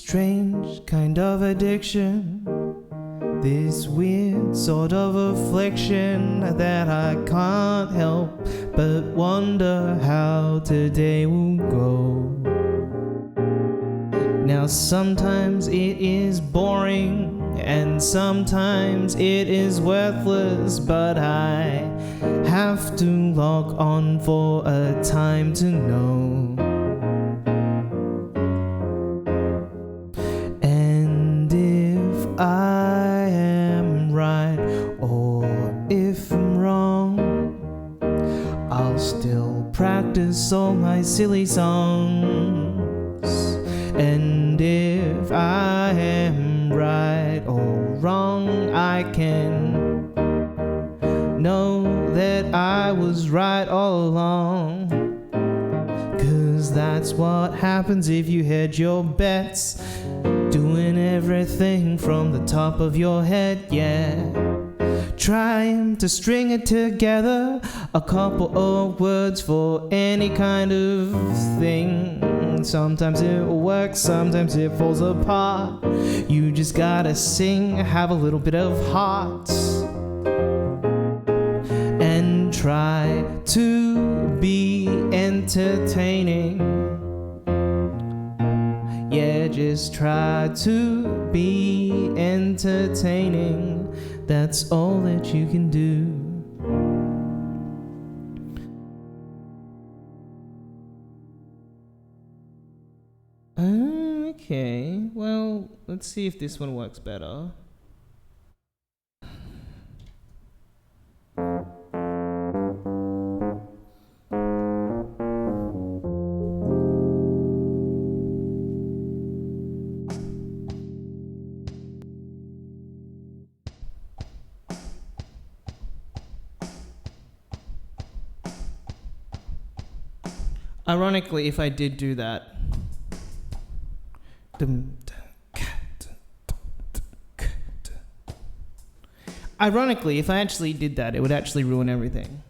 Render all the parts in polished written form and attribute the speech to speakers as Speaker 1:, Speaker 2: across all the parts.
Speaker 1: strange kind of addiction, this weird sort of affliction that I can't help but wonder how today will go. Now sometimes it is boring and sometimes it is worthless, but I have to log on for a time to know. And if I am right or if I'm wrong, I'll still practice all my silly songs. And if I am right or wrong, I can know that I was right all along. 'Cause that's what happens if you hedge your bets, doing everything from the top of your head, yeah. Trying to string it together, a couple of words for any kind of thing. Sometimes it works, sometimes it falls apart. You just gotta sing, have a little bit of heart, and try to be entertaining. Yeah, just try to be entertaining. That's all that you can do. Okay, well, let's see if this one works better. Ironically, if I did do that, ironically, if I actually did that, it would actually ruin everything.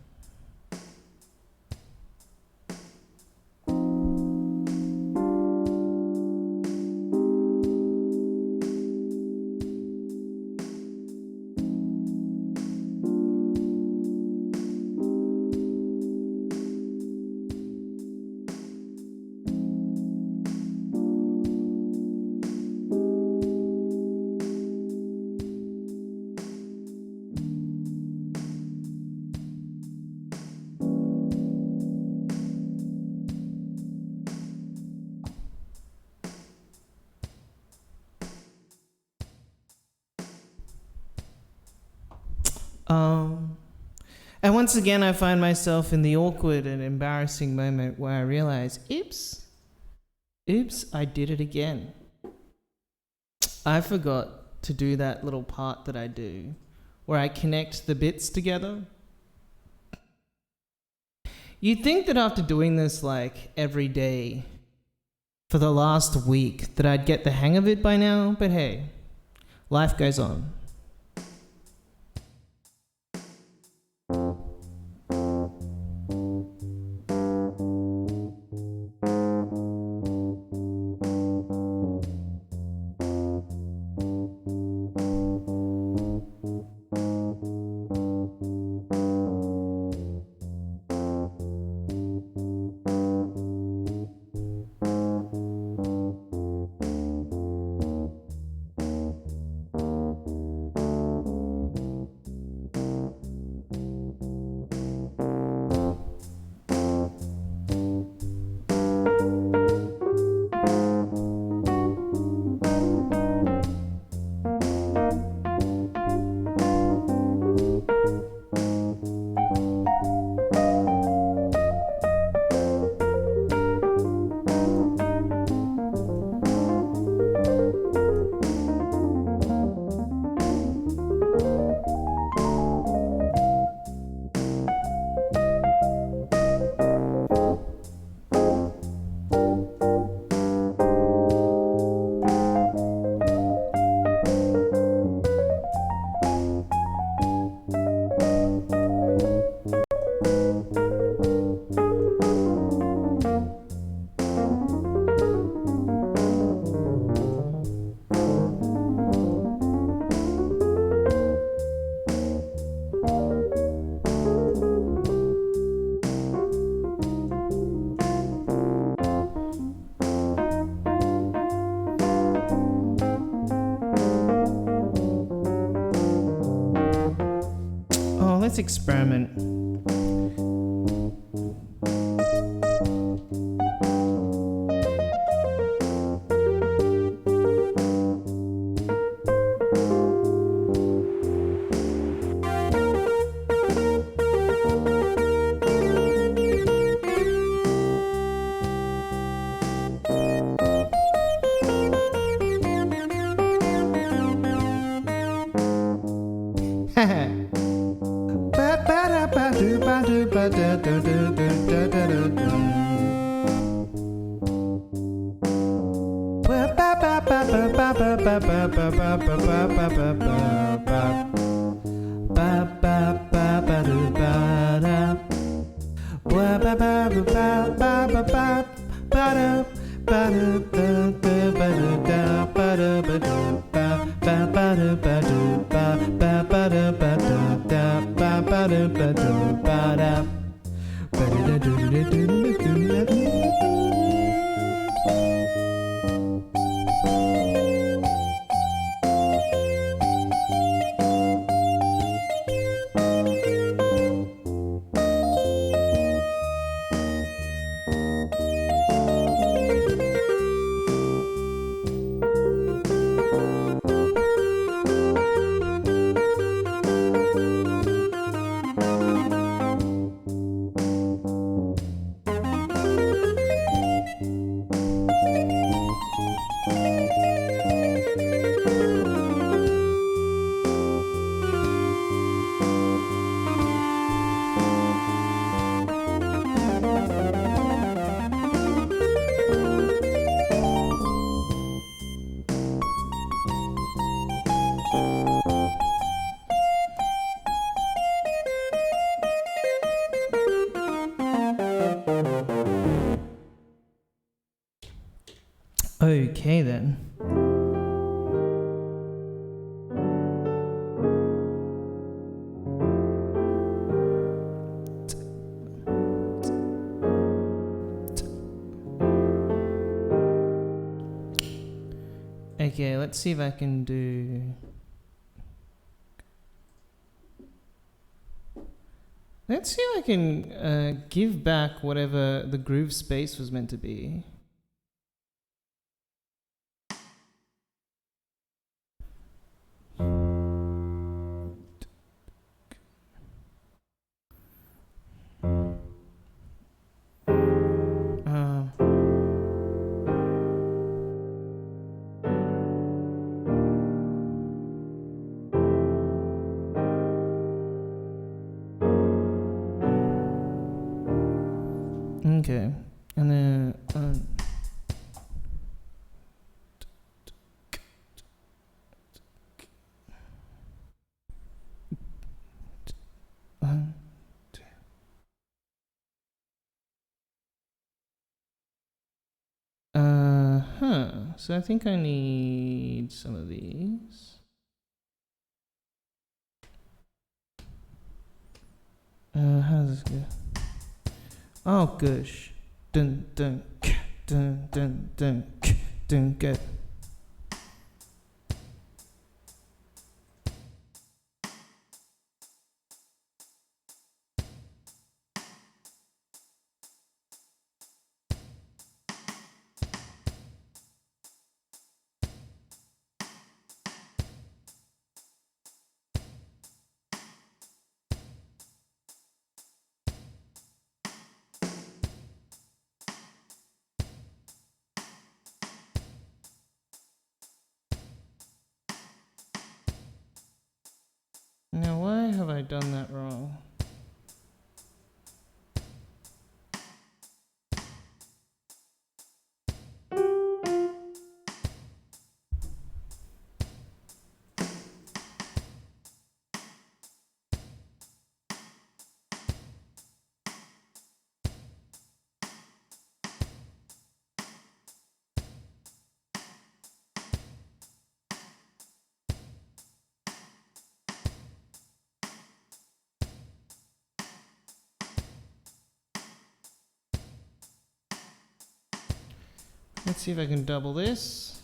Speaker 1: And once again, I find myself in the awkward and embarrassing moment where I realize, oops, I did it again. I forgot to do that little part that I do, where I connect the bits together. You'd think that after doing this like every day for the last week that I'd get the hang of it by now, but hey, life goes on. let's experiment. Okay then. Okay, let's see if I can do... Let's see if I can give back whatever the groove space was meant to be. Okay, and then one, two. So I think I need some of these. How does this go? Oh gosh. Dun dun dun dun dun dun good. Now why have I done that wrong? Let's see if I can double this.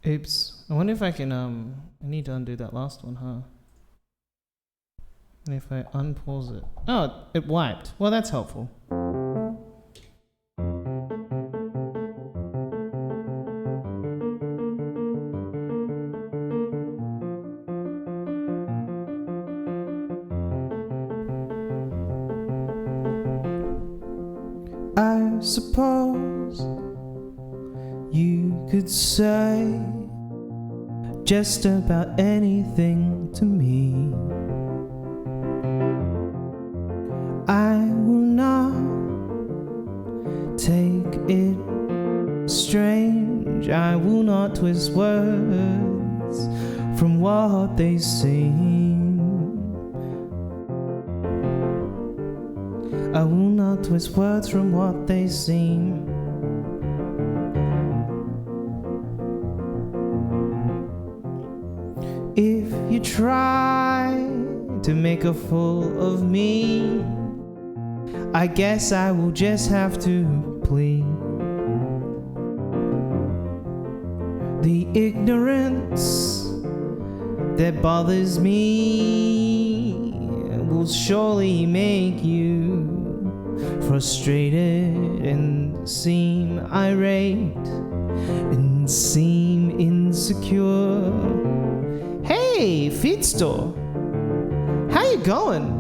Speaker 1: Oops. I wonder if I can, I need to undo that last one, huh? And if I unpause it. Oh, it wiped. Well, that's helpful. I suppose you could say just about anything to me. I will not take it strange. I will not twist words from what they seem. I will not twist words from what they seem. If you try to make a fool of me, I guess I will just have to plead. The ignorance that bothers me will surely make you frustrated and seem irate and seem insecure. Hey, feed store, how you going?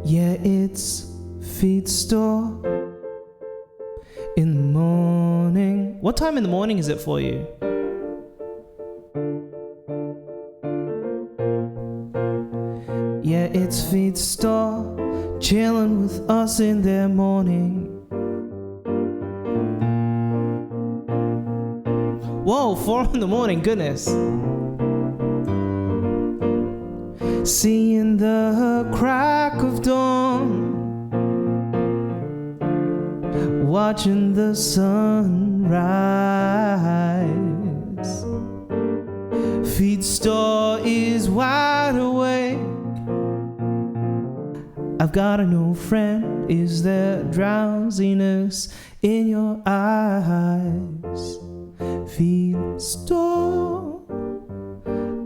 Speaker 1: Yeah, it's feed store in the morning. What time in the morning is it for you? Yeah, it's feed store, chilling with us in the morning. Whoa, 4 in the morning, goodness. Seeing the crack of dawn, watching the sun rise. Feed store is wide awake. I've got a new friend. Is there drowsiness in your eyes? Feed store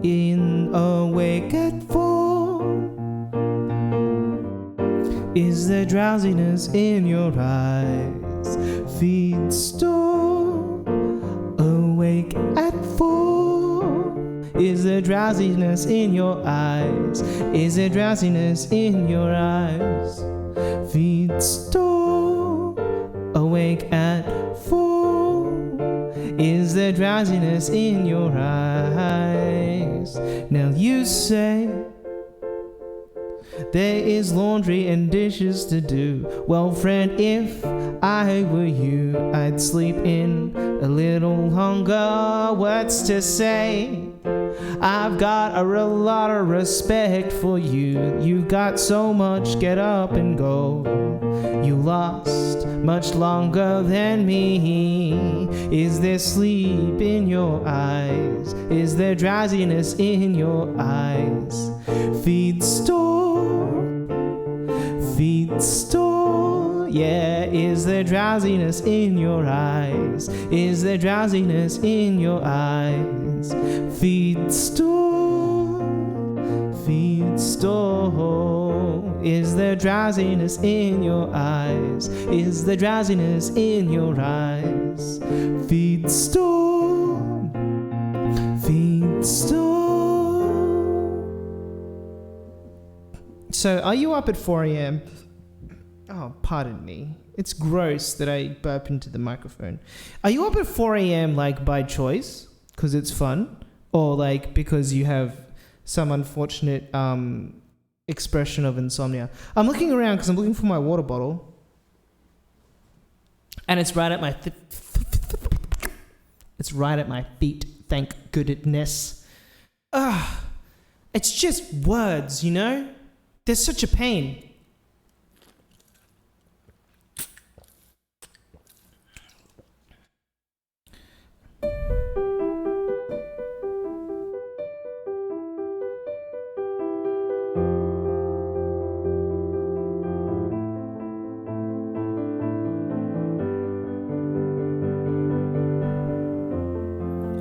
Speaker 1: in awake at 4. Is there drowsiness in your eyes? Feed store awake at 4. Is there drowsiness in your eyes? Is there drowsiness in your eyes? Feed store awake at 4. Is there drowsiness in your eyes? Now you say there is laundry and dishes to do. Well, friend, if I were you, I'd sleep in a little longer. What's to say? I've got a real lot of respect for you. You got so much get up and go. You lost much longer than me. Is there sleep in your eyes? Is there drowsiness in your eyes? Feed store, feed store. Yeah, is there drowsiness in your eyes? Is there drowsiness in your eyes? Feed store, feed store. Is there drowsiness in your eyes? Is there drowsiness in your eyes? Feed store, feed store. So, are you up at 4 a.m.? Oh, pardon me. It's gross that I burp into the microphone. Are you up at 4 a.m. like by choice? Because it's fun? Or like because you have some unfortunate expression of insomnia? I'm looking around because I'm looking for my water bottle. And it's right at my it's right at my feet, thank goodness. It's just words, you know? They're such a pain.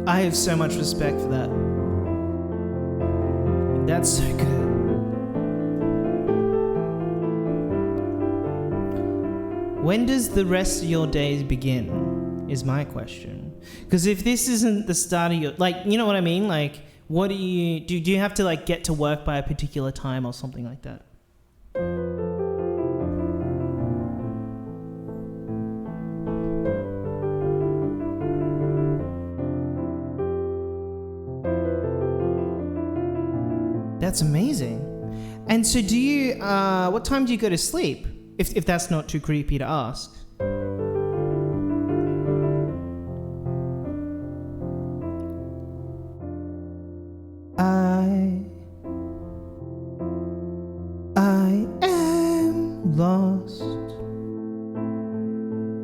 Speaker 1: I have so much respect for that. That's so good. When does the rest of your days begin, is my question. Because if this isn't the start of your, like, you know what I mean? Like, what do you have to, like, get to work by a particular time or something like that? That's amazing. And so do you, what time do you go to sleep? If that's not too creepy to ask. I am lost,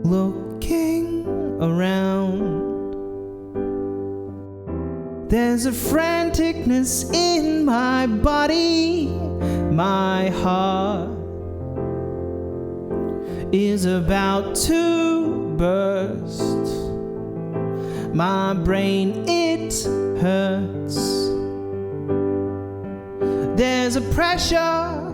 Speaker 1: looking around. There's a franticness in my body. My heart is about to burst. My brain, it hurts. There's a pressure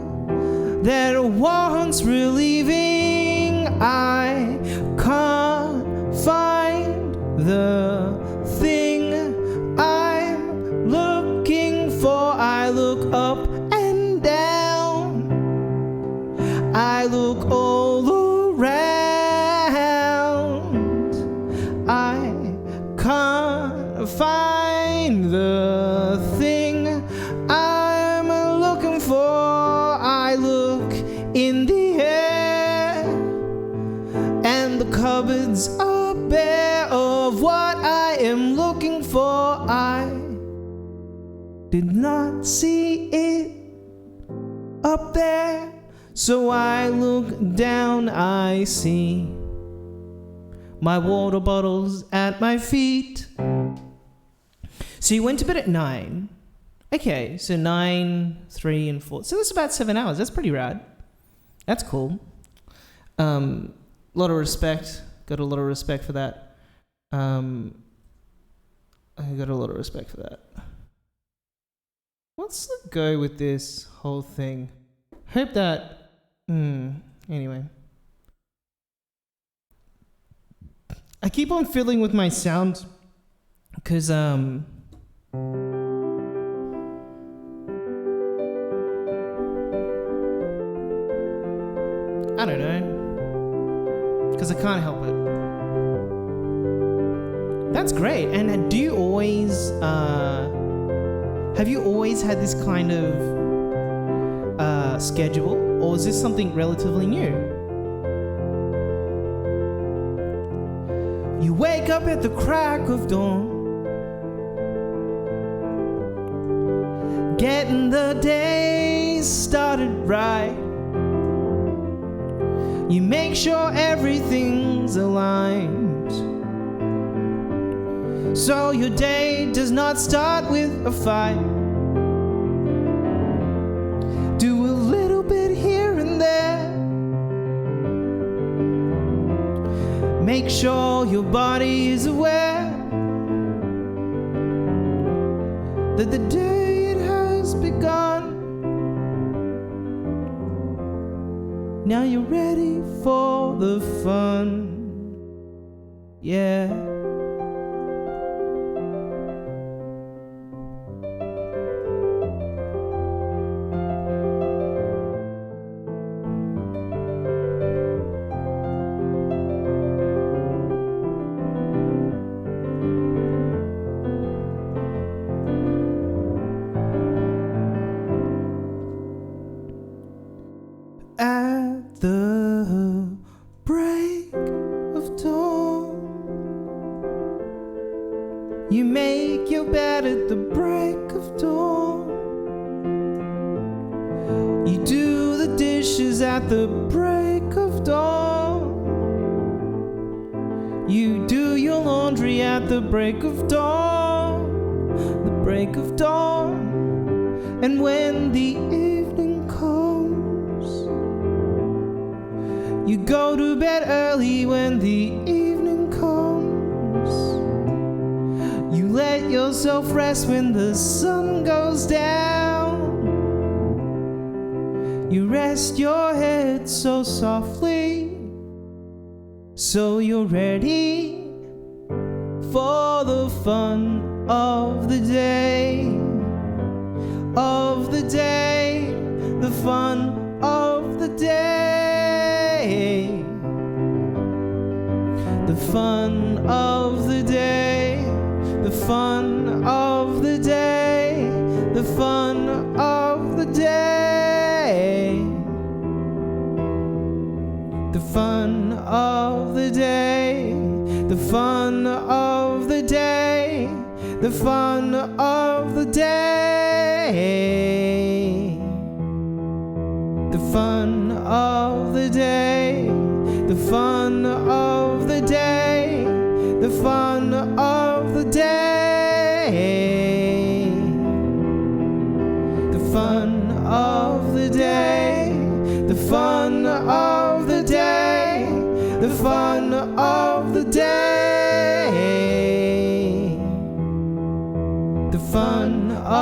Speaker 1: that wants relieving. I can't find the thing I'm looking for. I look up and down. I look all around. I can't find the thing I'm looking for. I look in the air, and the cupboards are bare of what I am looking for. I did not see it up there, so I look down. I see my water bottles at my feet. So you went to bed at 9. Okay, so 9, 3, and 4. So that's about 7 hours. That's pretty rad. That's cool. Lot of respect. Got a lot of respect for that. I got a lot of respect for that. What's the go with this whole thing? Hope that... anyway. I keep on fiddling with my sound because, I don't know. Because I can't help it. That's great. And do you always, have you always had this kind of schedule? Or is this something relatively new? You wake up at the crack of dawn, getting the day started right. You make sure everything's aligned, so your day does not start with a fight. Do a little bit here and there. Make sure your body is aware that the day it has begun. Now you're ready for the fun. Yeah. At the break of dawn, you make your bed at the break of dawn. You do the dishes at the break of dawn. You do your laundry at the break of dawn. The break of dawn. And when the evening comes, you go to bed early. When the evening comes, you let yourself rest when the sun goes down. You rest your head so softly, so you're ready for the fun of the day, of the day, the fun of the day, the fun of the day, the fun of the day, the fun of the day, the fun of the day, the fun of the day, the fun of the day, the fun of the day, the fun of the day, the fun of the day, the fun of the day, the fun of the day, the fun of the day, the fun of the day, the fun of the day, the fun of the day, the fun of the day. You ready for the fun of the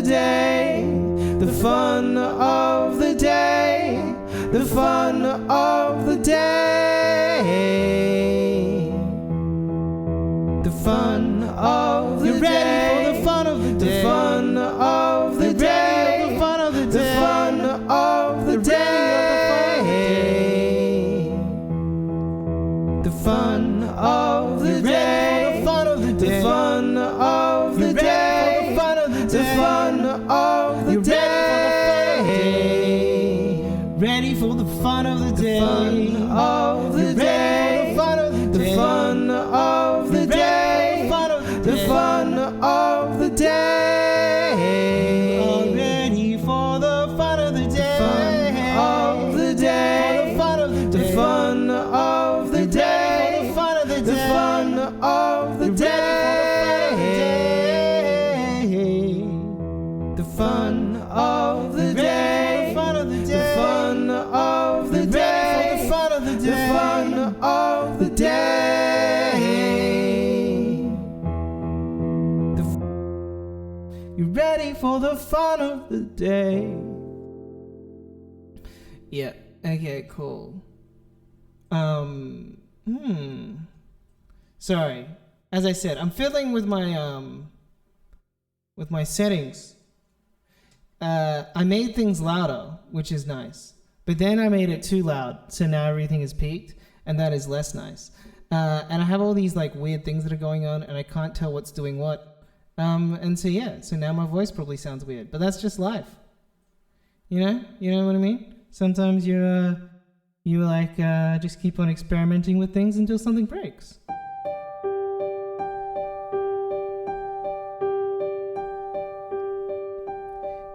Speaker 1: day? The fun of the day. The fun of the day. The fun of the day. The fun of the day. The fun of the day. The fun of the day. The fun of the day. The fun of the day. Ready for the fun of the day. The fun of the day. The fun of the day. The fun of the day. The fun of the day. Ready for the fun of the day. The fun of the day. The fun of the day. The fun of the day. The fun of the day. The fun of the day. The fun of the day. The fun of the day. The fun of the day. The fun of the day. The fun of the day. You ready for the fun of the day? Yeah. Okay. Cool. Sorry. As I said, I'm fiddling with my settings. I made things louder, which is nice. But then I made it too loud, so now everything is peaked, and that is less nice. And I have all these like weird things that are going on, and I can't tell what's doing what. And so now my voice probably sounds weird, but that's just life. You know what I mean? Sometimes you just keep on experimenting with things until something breaks.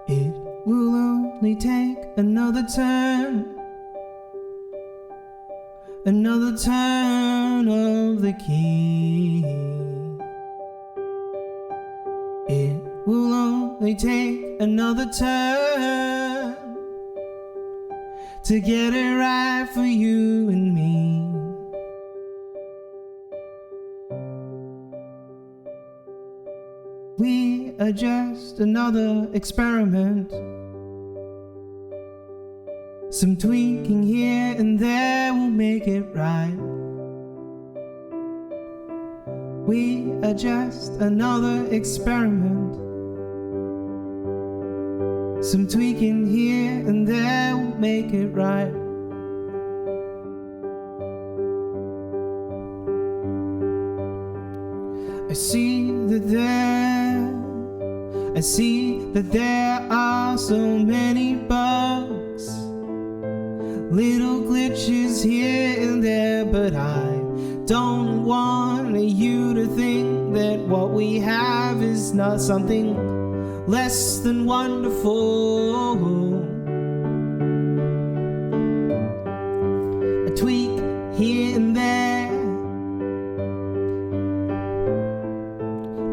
Speaker 1: It will only take another turn of the key. It will only take another turn to get it right for you and me. We are just another experiment. Some tweaking here and there will make it right. We are just another experiment. Some tweaking here and there will make it right. I see that there are so many bugs, little glitches here and there, but I don't want you to think that what we have is not something less than wonderful. A tweak here and there,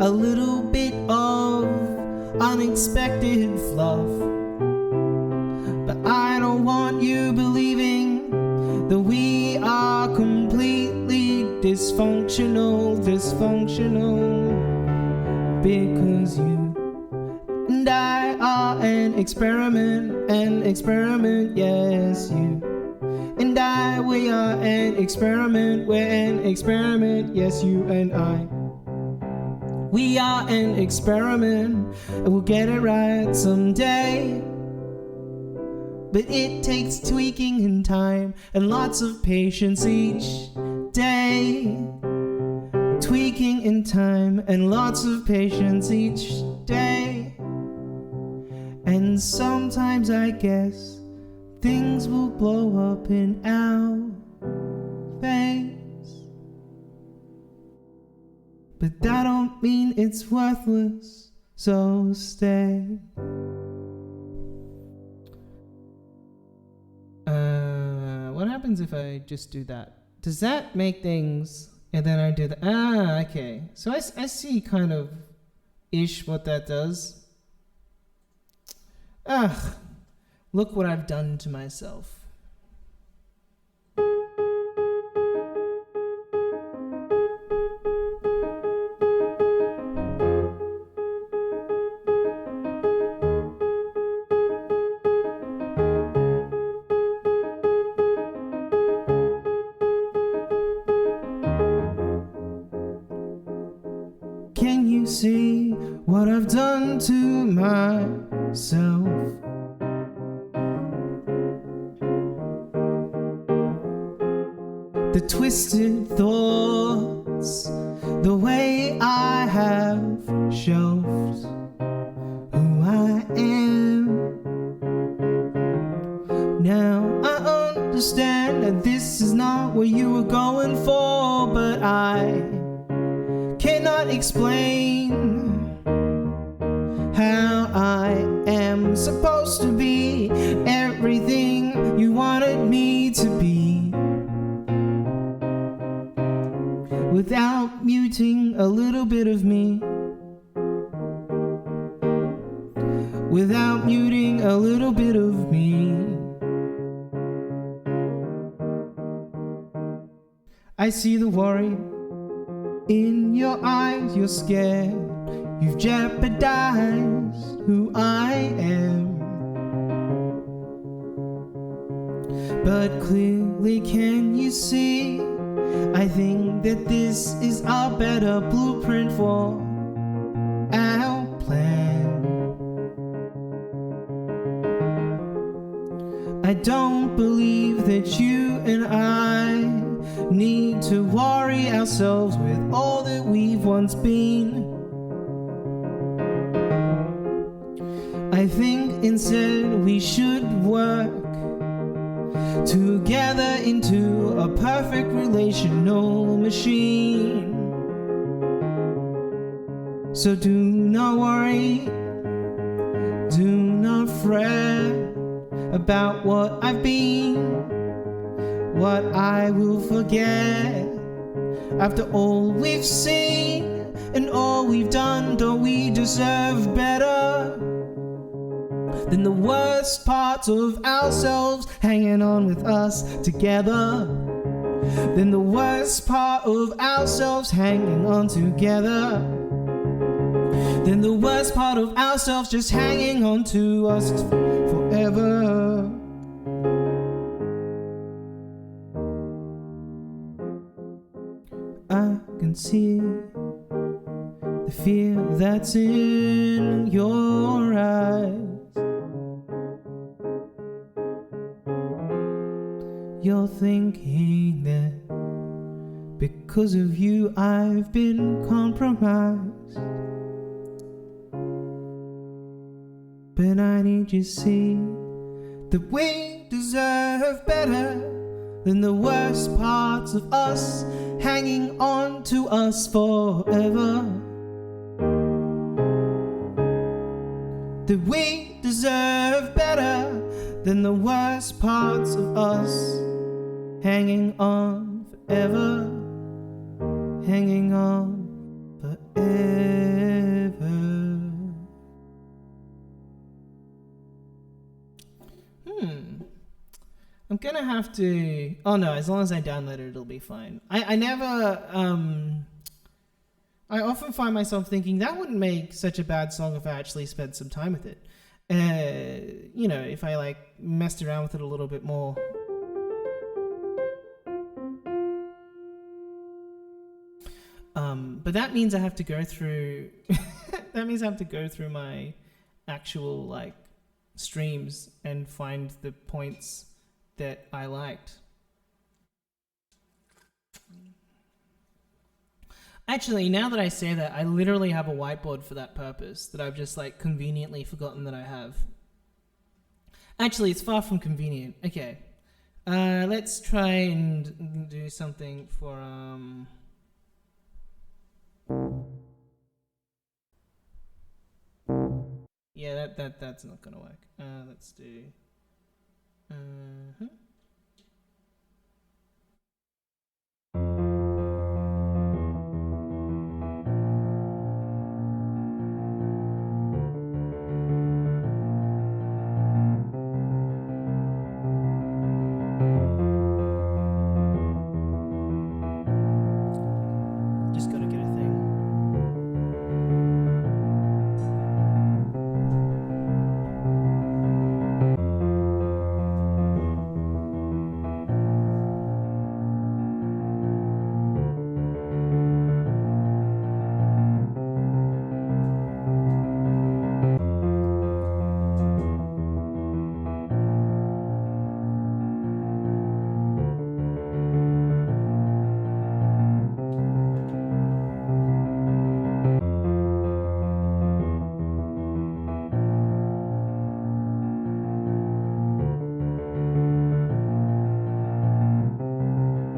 Speaker 1: a little bit of unexpected fluff, but I don't want you believing that we are completely dysfunctional. because you and I are an experiment, yes, you and I, we are an experiment, we're an experiment, yes, you and I. We are an experiment, and we'll get it right someday. But it takes tweaking in time and lots of patience each day. Tweaking in time and lots of patience each day. And sometimes I guess things will blow up in our face. But that don't mean it's worthless, so stay. What happens if I just do that? Does that make things, and then I do that? Okay. So I see kind of ish what that does. Look what I've done to myself. Can you see what I've done to myself? The twisted thoughts, the way I have shelved who I am. Now I understand that this is not what you were going for, but I cannot explain how I am supposed to be everything you wanted me to be, without muting a little bit of me, without muting a little bit of me. I see the worry in your eyes, you're scared, you've jeopardized who I am. But clearly can you see, I think that this is a better blueprint for our plan. I don't believe that you and I need to worry ourselves with all that we've once been. I think instead we should work together into a perfect relational machine. So do not worry, do not fret about what I've been, what I will forget. After all we've seen and all we've done, don't we deserve better than the worst parts of ourselves hanging on with us together? Than the worst part of ourselves hanging on together? Than the worst part of ourselves just hanging on to us forever? I can see the fear that's in your eyes. You're thinking that because of you I've been compromised. But I need you to see that we deserve better than the worst parts of us hanging on to us forever. That we deserve better than the worst parts of us hanging on forever, hanging on forever. I'm gonna have to, oh no, as long as I download it, it'll be fine. I never I often find myself thinking that wouldn't make such a bad song if I actually spent some time with it. If I like messed around with it a little bit more. But that means I have to go through. That means I have to go through my actual like streams and find the points that I liked. Actually, now that I say that, I literally have a whiteboard for that purpose that I've just like conveniently forgotten that I have. Actually, it's far from convenient. Okay. Let's try and do something for yeah, that's not gonna work. Let's do just gotta get a thing.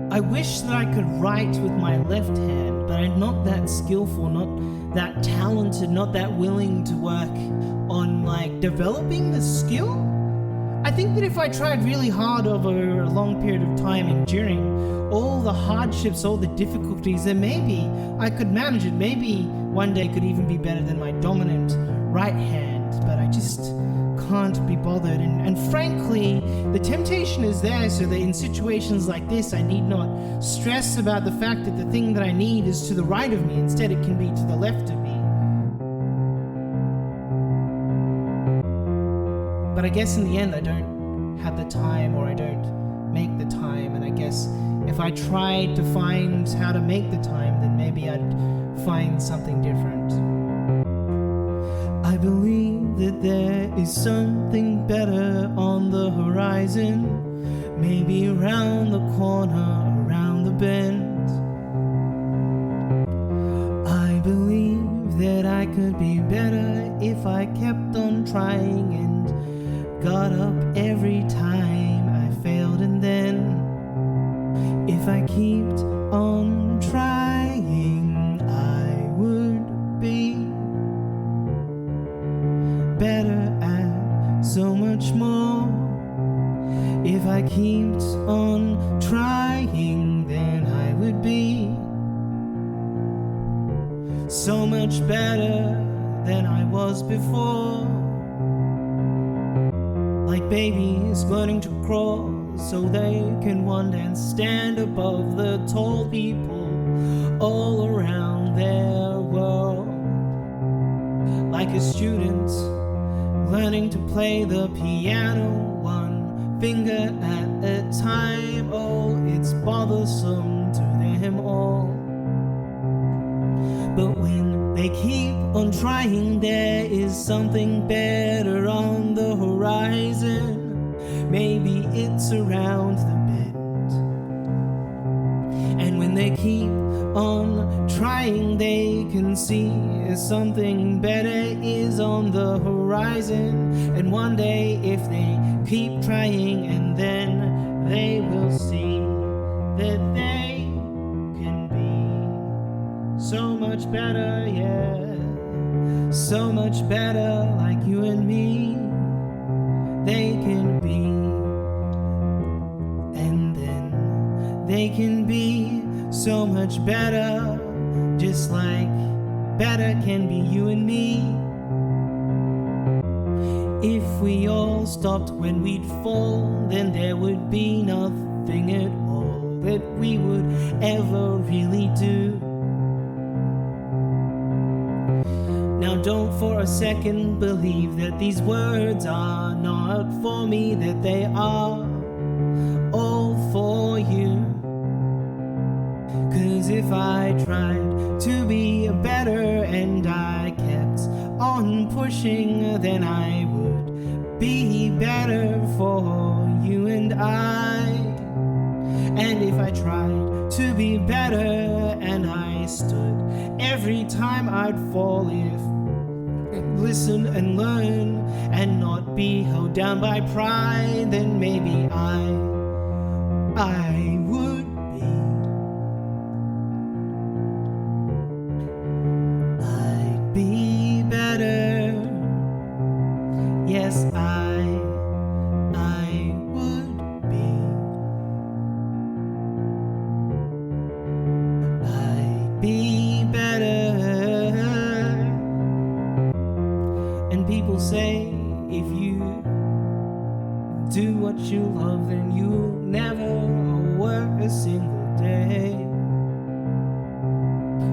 Speaker 1: I wish that I could write with my left hand, but I'm not that skillful, not that talented, not that willing to work on like developing the skill. I think that if I tried really hard over a long period of time, enduring all the hardships, all the difficulties, then maybe I could manage it. Maybe one day could even be better than my dominant right hand, but I just can't be bothered. And frankly, the temptation is there so that in situations like this, I need not stress about the fact that the thing that I need is to the right of me. Instead, it can be to the left of me. But I guess in the end, I don't have the time, or I don't make the time. And I guess if I tried to find how to make the time, then maybe I'd find something different. I believe that there is something better on the horizon, maybe around the corner, around the bend. I believe that I could be better if I kept on trying and got up every time I failed, and then if I kept on trying, I would be better at so much more. If I kept on trying, then I would be so much better than I was before. Like babies learning to crawl so they can one day stand above the tall people all around their world. Like a student learning to play the piano, one finger at a time. Oh, it's bothersome to them all. But when they keep on trying, there is something better on the horizon. Maybe it's around the bend. And when they keep on trying, they can see something better is on the horizon. And one day, if they keep trying, and then they will see that they can be so much better, yeah, so much better, like you and me. They can be, and then they can be so much better, just like better can be you and me. If we all stopped when we'd fall, then there would be nothing at all that we would ever really do. don't for a second believe that these words are not for me, that they are all for you. 'Cause if I tried to be better and I kept on pushing, then I would be better for you and I. And if I tried to be better and I stood every time I'd fall, if listen and learn and not be held down by pride, then maybe I would be. I'd be better. Yes, I would be. I'd be better. And people say if you do what you love, then you'll never work a single day.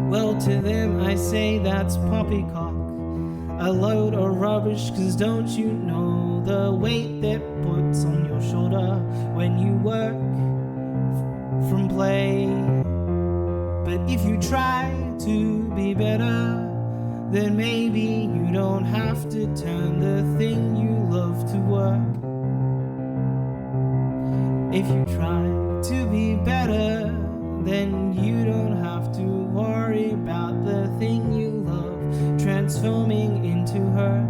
Speaker 1: Well, to them I say that's poppycock, a load of rubbish, 'cause don't you know the weight that puts on your shoulder when you work from play? But if you try to be better, then maybe you don't have to turn the thing you love to work. If you try to be better, then you don't have to worry about the thing you love transforming into hurt.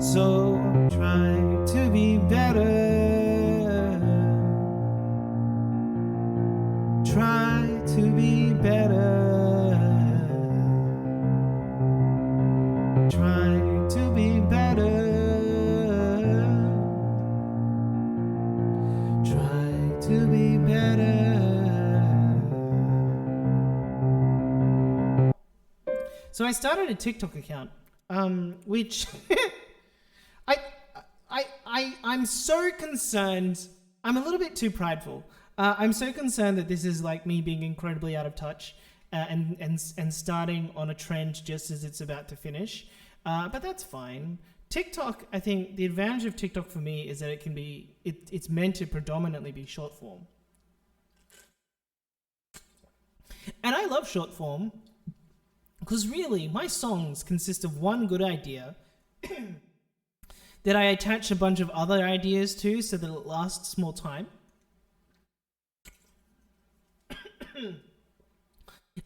Speaker 1: So try to be better. Try to be better. Try to be better. Try to be better. So I started a TikTok account, which I'm so concerned. I'm a little bit too prideful. I'm so concerned that this is like me being incredibly out of touch and starting on a trend just as it's about to finish. But that's fine. TikTok, I think the advantage of TikTok for me is that it can be, it's meant to predominantly be short form. And I love short form because really my songs consist of one good idea that I attach a bunch of other ideas to so that it lasts more time.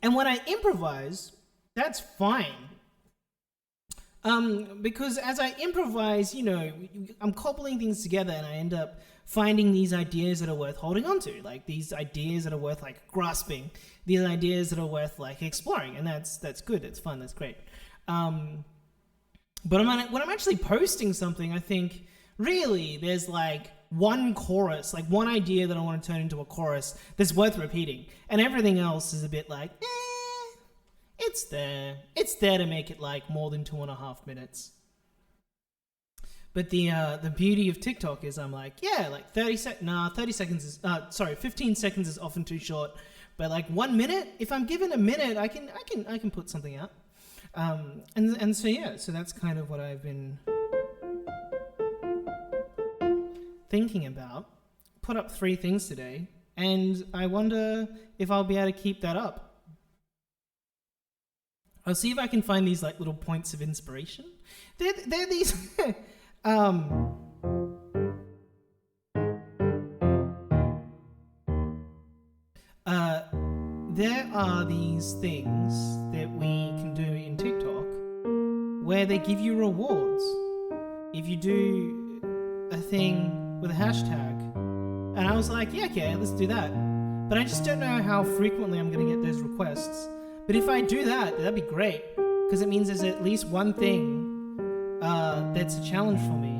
Speaker 1: And when I improvise, that's fine. Because as I improvise, you know, I'm cobbling things together and I end up finding these ideas that are worth holding on to, like these ideas that are worth like grasping, these ideas that are worth like exploring, and that's good, it's fun, that's great. But when I'm actually posting something, I think really there's like one chorus, like one idea that I want to turn into a chorus that's worth repeating, and everything else is a bit like, it's there to make it like more than 2.5 minutes. But the beauty of TikTok is I'm like, yeah, like 15 seconds is often too short, but like 1 minute, if I'm given a minute, I can put something out. And so yeah, so that's kind of what I've been thinking about. Put up 3 things today, and I wonder if I'll be able to keep that up. I'll see if I can find these like little points of inspiration. They're these there are these things that we can do in TikTok where they give you rewards if you do a thing with a hashtag. And I was like, yeah, okay, let's do that. But I just don't know how frequently I'm going to get those requests. But if I do that, that'd be great, because it means there's at least one thing that's a challenge for me.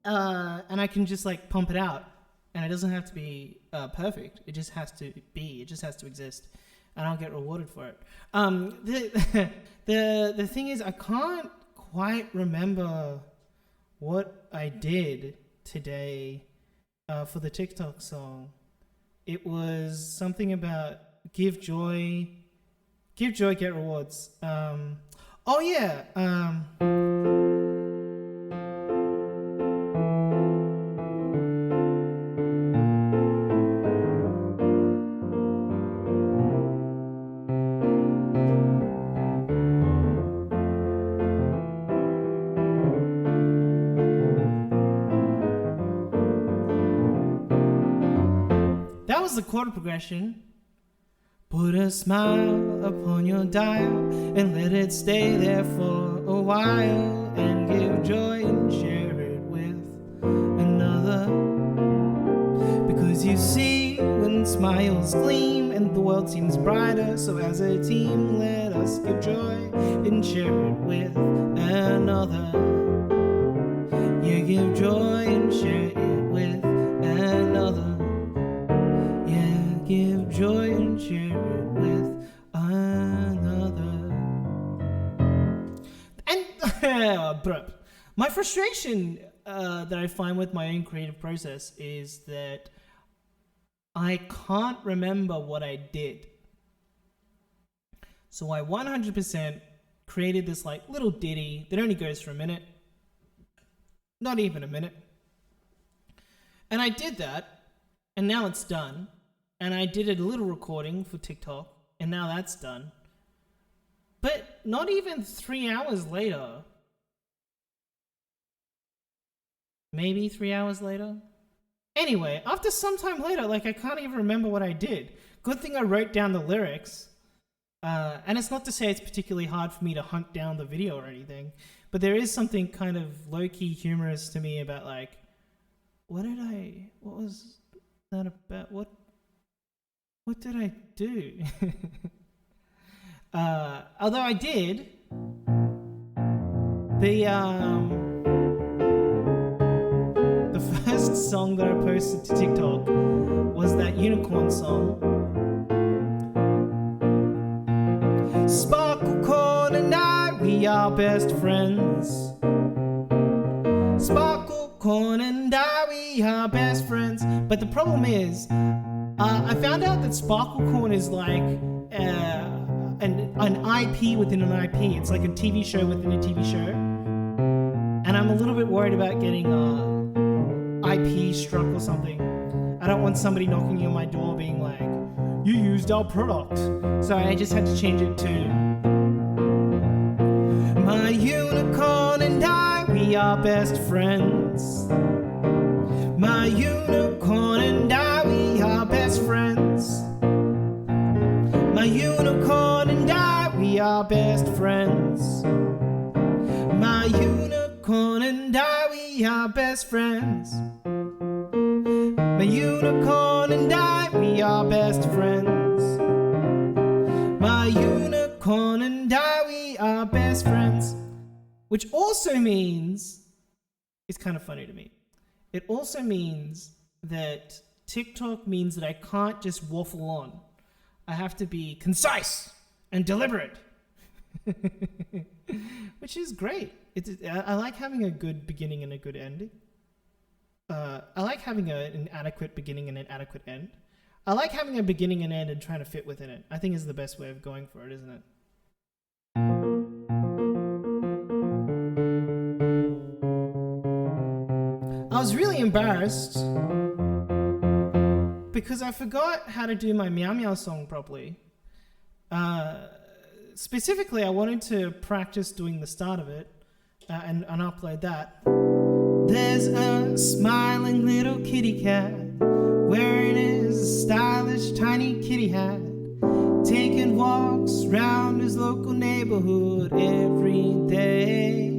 Speaker 1: And I can just like pump it out, and it doesn't have to be perfect. It just has to be. It just has to exist, and I'll get rewarded for it. The thing is, I can't quite remember what I did today for the TikTok song. It was something about give joy, Give joy, get rewards. Oh yeah. That was the chord progression. Put a smile upon your dial and let it stay there for a while, and give joy and share it with another. Because you see, when smiles gleam and the world seems brighter, so as a team let us give joy and share it with another. You give joy and share it with another. Give joy and share it with another. And my frustration that I find with my own creative process is that I can't remember what I did. So I 100% created this like little ditty that only goes for a minute. Not even a minute. And I did that, and now it's done. And I did a little recording for TikTok, and now that's done. But not even 3 hours later, maybe 3 hours later. Anyway, after some time later, like I can't even remember what I did. Good thing I wrote down the lyrics. And it's not to say it's particularly hard for me to hunt down the video or anything, but there is something kind of low-key humorous to me about like, what was that about? What did I do? Although I did, the first song that I posted to TikTok was that unicorn song. Sparkle corn and I, we are best friends. Sparkle corn and I, we are best friends. But the problem is, I found out that Sparkle Corn is like an IP within an IP. It's like a TV show within a TV show. And I'm a little bit worried about getting IP struck or something. I don't want somebody knocking on my door being like, you used our product. So I just had to change it to my unicorn and I, we are best friends. My unicorn and I, we are best friends. My unicorn and I, we are best friends. My unicorn and I, we are best friends. My unicorn and I, we are best friends. My unicorn and I, we are best friends. Which also means, it's kind of funny to me. It also means that TikTok means that I can't just waffle on. I have to be concise and deliberate, which is great. I like having a good beginning and a good ending. I like having an adequate beginning and an adequate end. I like having a beginning and end and trying to fit within it. I think is the best way of going for it, isn't it? I was really embarrassed because I forgot how to do my Meow Meow song properly. Specifically, I wanted to practice doing the start of it and upload that. There's a smiling little kitty cat wearing his stylish tiny kitty hat, taking walks round his local neighborhood every day,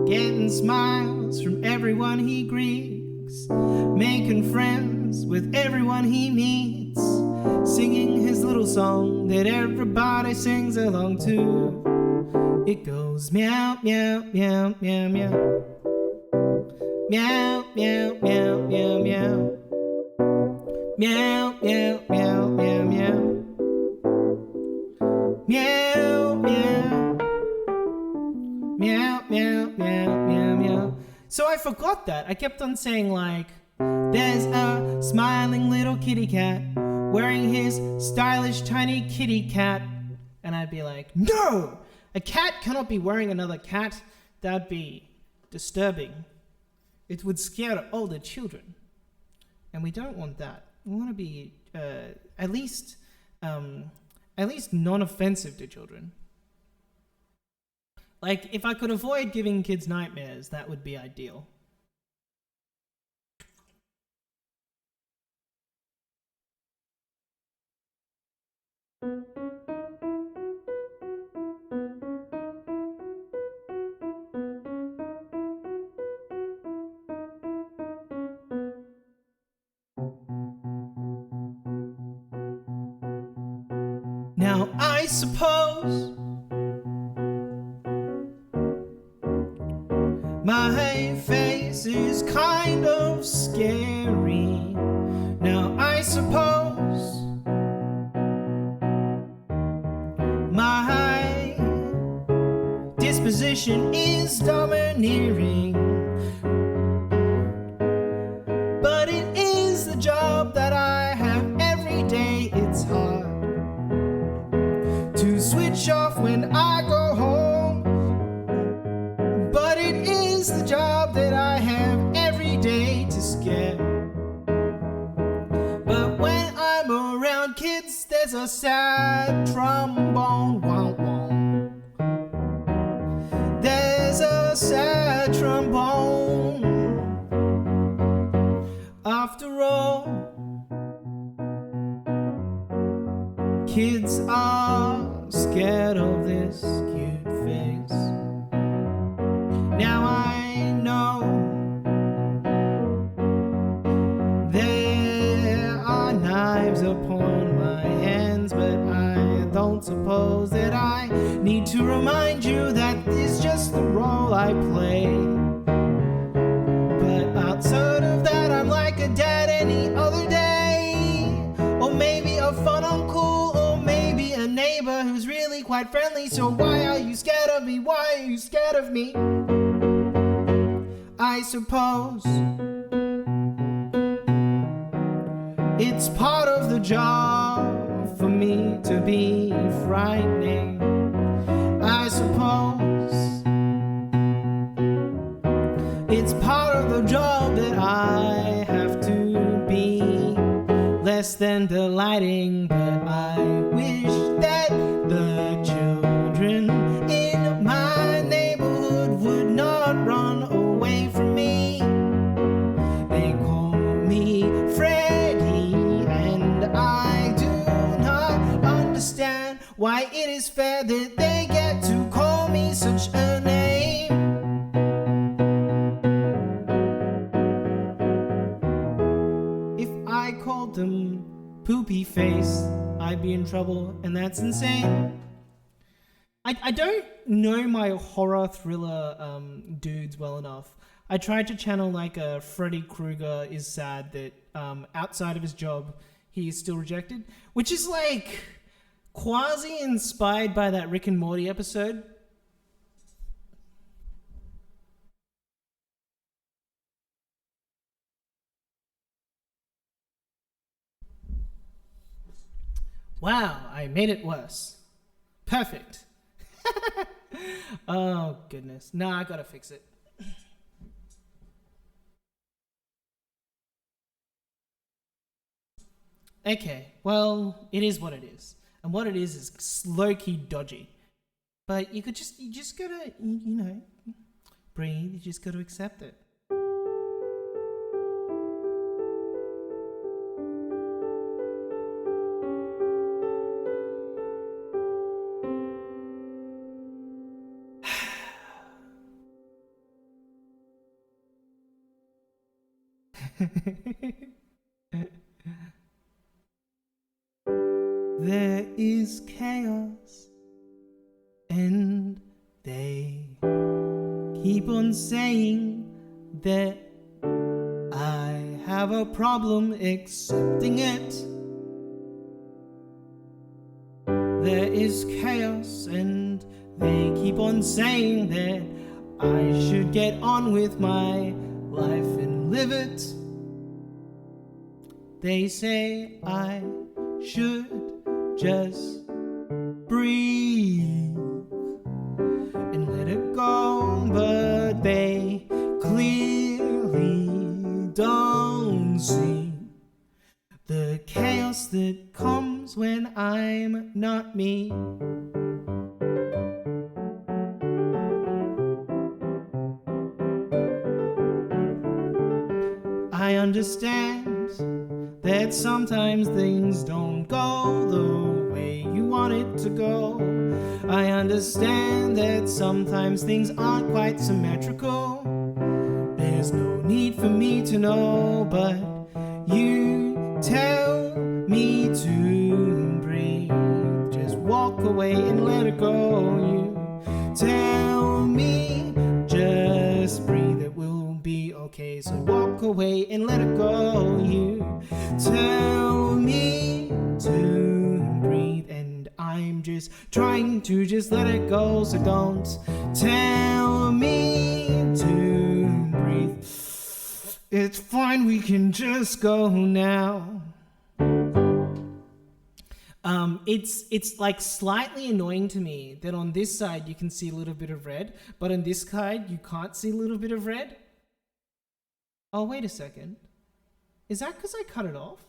Speaker 1: getting smiles from everyone he greets, making friends with everyone he meets, singing his little song that everybody sings along to. It goes meow, meow, meow, meow, meow. Meow, meow, meow, meow, meow. Meow, meow, meow, meow, meow. Meow, meow. Meow, meow, meow, meow, meow. So I forgot that. I kept on saying like, there's a smiling little kitty cat wearing his stylish tiny kitty cat. And I'd be like, no! A cat cannot be wearing another cat. That'd be disturbing. It would scare older children. And we don't want that. We want to be at least non-offensive to children. Like, if I could avoid giving kids nightmares, that would be ideal. Now, I suppose my face is kind of scary. Now, I suppose my disposition is domineering. But it is the job that I have every day. It's hard to switch off when I go home, but it is the job that I have every day to scare. But when I'm around kids, there's a sad trombone, wow, wow. There's a sad trombone. After all, kids are scared of this cute face. Now I know there are knives upon my hands, but I don't suppose that I need to remind you that this is just the role I play. But outside of that, I'm like a dad any other day, or maybe a fun uncle, or maybe a neighbor who's really quite friendly. So why are you scared of me? Why are you scared of me? I suppose it's part of the job for me to be frightening. I suppose it's part of the job that I have to be less than delighting. But I wish that the children in my neighborhood would not run away from me. They call me Freddy, and I do not understand why it is fair that they get to call me such a name. If I called them Poopy Face, I'd be in trouble, and that's insane. I don't know my horror thriller dudes well enough. I tried to channel like a Freddy Krueger is sad that outside of his job he is still rejected, which is like quasi inspired by that Rick and Morty episode. Wow, I made it worse. Perfect. Oh, goodness. Nah, I gotta fix it. Okay, well, it is what it is. And what it is low-key dodgy. But you just gotta, breathe. You just gotta accept it. There is chaos, and they keep on saying that I have a problem accepting it. There is chaos, and they keep on saying that I should get on with my life and live it. They say I should just breathe and let it go, but they clearly don't see the chaos that comes when I'm not me. I understand that sometimes things don't go the way you want it to go. I understand that sometimes things aren't quite symmetrical. There's no need for me to know, but you tell me to breathe. Just walk away and let it go. You tell me just breathe, it will be okay. So walk away and let it go. You tell me to breathe, and I'm just trying to just let it go. So don't tell me to breathe. It's fine, we can just go now. It's like slightly annoying to me that on this side you can see a little bit of red, but on this side you can't see a little bit of red. Oh, wait a second. Is that because I cut it off?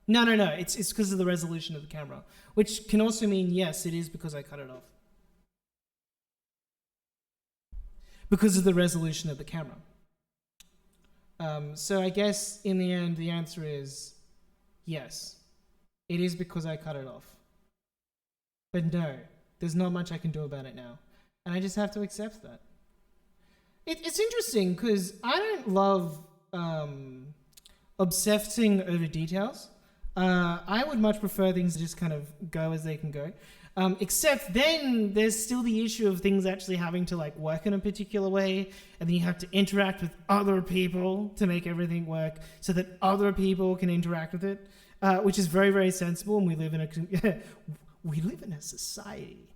Speaker 1: No. It's because of the resolution of the camera, which can also mean, yes, it is because I cut it off. Because of the resolution of the camera. So I guess in the end, the answer is yes. It is because I cut it off. But no, there's not much I can do about it now. And I just have to accept that. It's interesting because I don't love obsessing over details. I would much prefer things to just kind of go as they can go. Except then there's still the issue of things actually having to like work in a particular way, and then you have to interact with other people to make everything work so that other people can interact with it, which is very, very sensible. And we live in a society.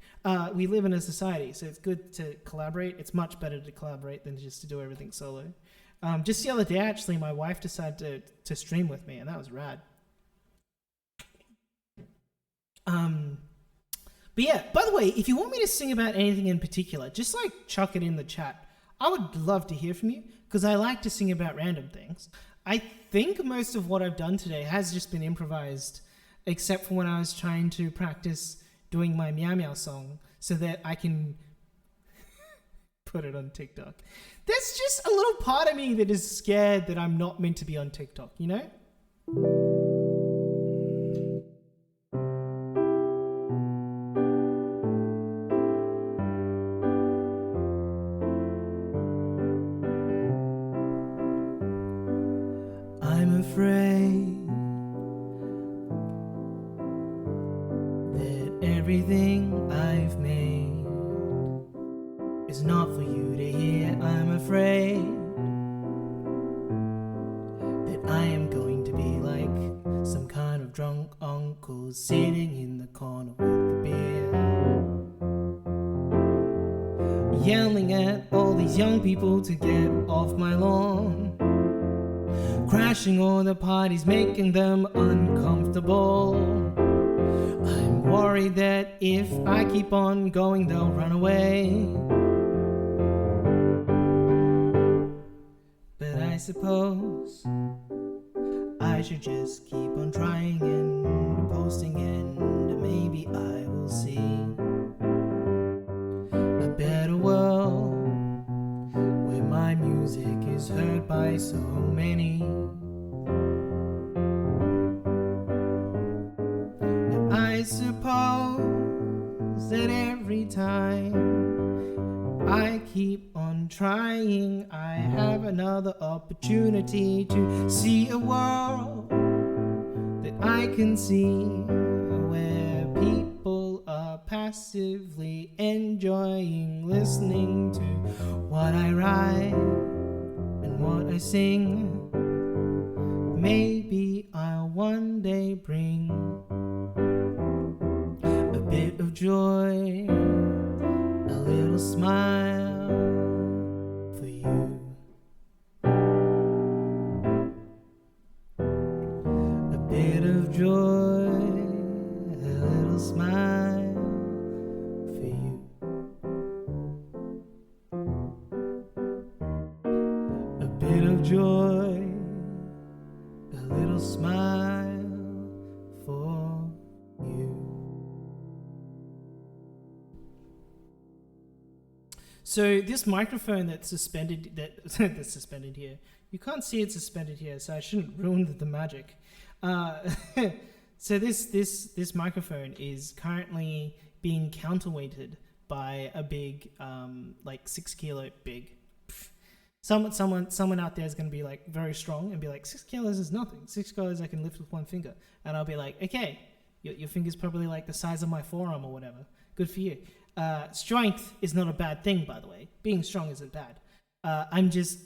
Speaker 1: We live in a society, so it's good to collaborate. It's much better to collaborate than just to do everything solo. Just the other day, actually, my wife decided to stream with me, and that was rad. But yeah, by the way, if you want me to sing about anything in particular, just like chuck it in the chat. I would love to hear from you because I like to sing about random things. I think most of what I've done today has just been improvised, except for when I was trying to practice doing my Meow Meow song so that I can put it on TikTok. There's just a little part of me that is scared that I'm not meant to be on TikTok, you know? I'm afraid that everything I've made is not for you to hear. I'm afraid that I am going to be like some kind of drunk uncle sitting in the corner with the beer, yelling at all these young people to get off my lawn, crashing all the parties, making them uncomfortable. I'm worried that if I keep on going, they'll run away. But I suppose I should just keep on trying and posting, and maybe I will see a better world where my music is heard by so many. And I suppose that every time I keep on trying, I have another opportunity to see a world that I can see, where people are passively enjoying listening to what I write and what I sing. Maybe I'll one day bring a bit of joy, a little smile for you. A bit of joy, little smile for you. A bit of joy, a little smile for you. So this microphone that's suspended, that's suspended here, you can't see it suspended here, so I shouldn't ruin the magic. So this microphone is currently being counterweighted by a big, like 6 kilo big. Someone out there is going to be like very strong and be like, 6 kilos is nothing. 6 kilos I can lift with one finger. And I'll be like, okay, your finger's probably like the size of my forearm or whatever. Good for you. Strength is not a bad thing, by the way. Being strong isn't bad. I'm just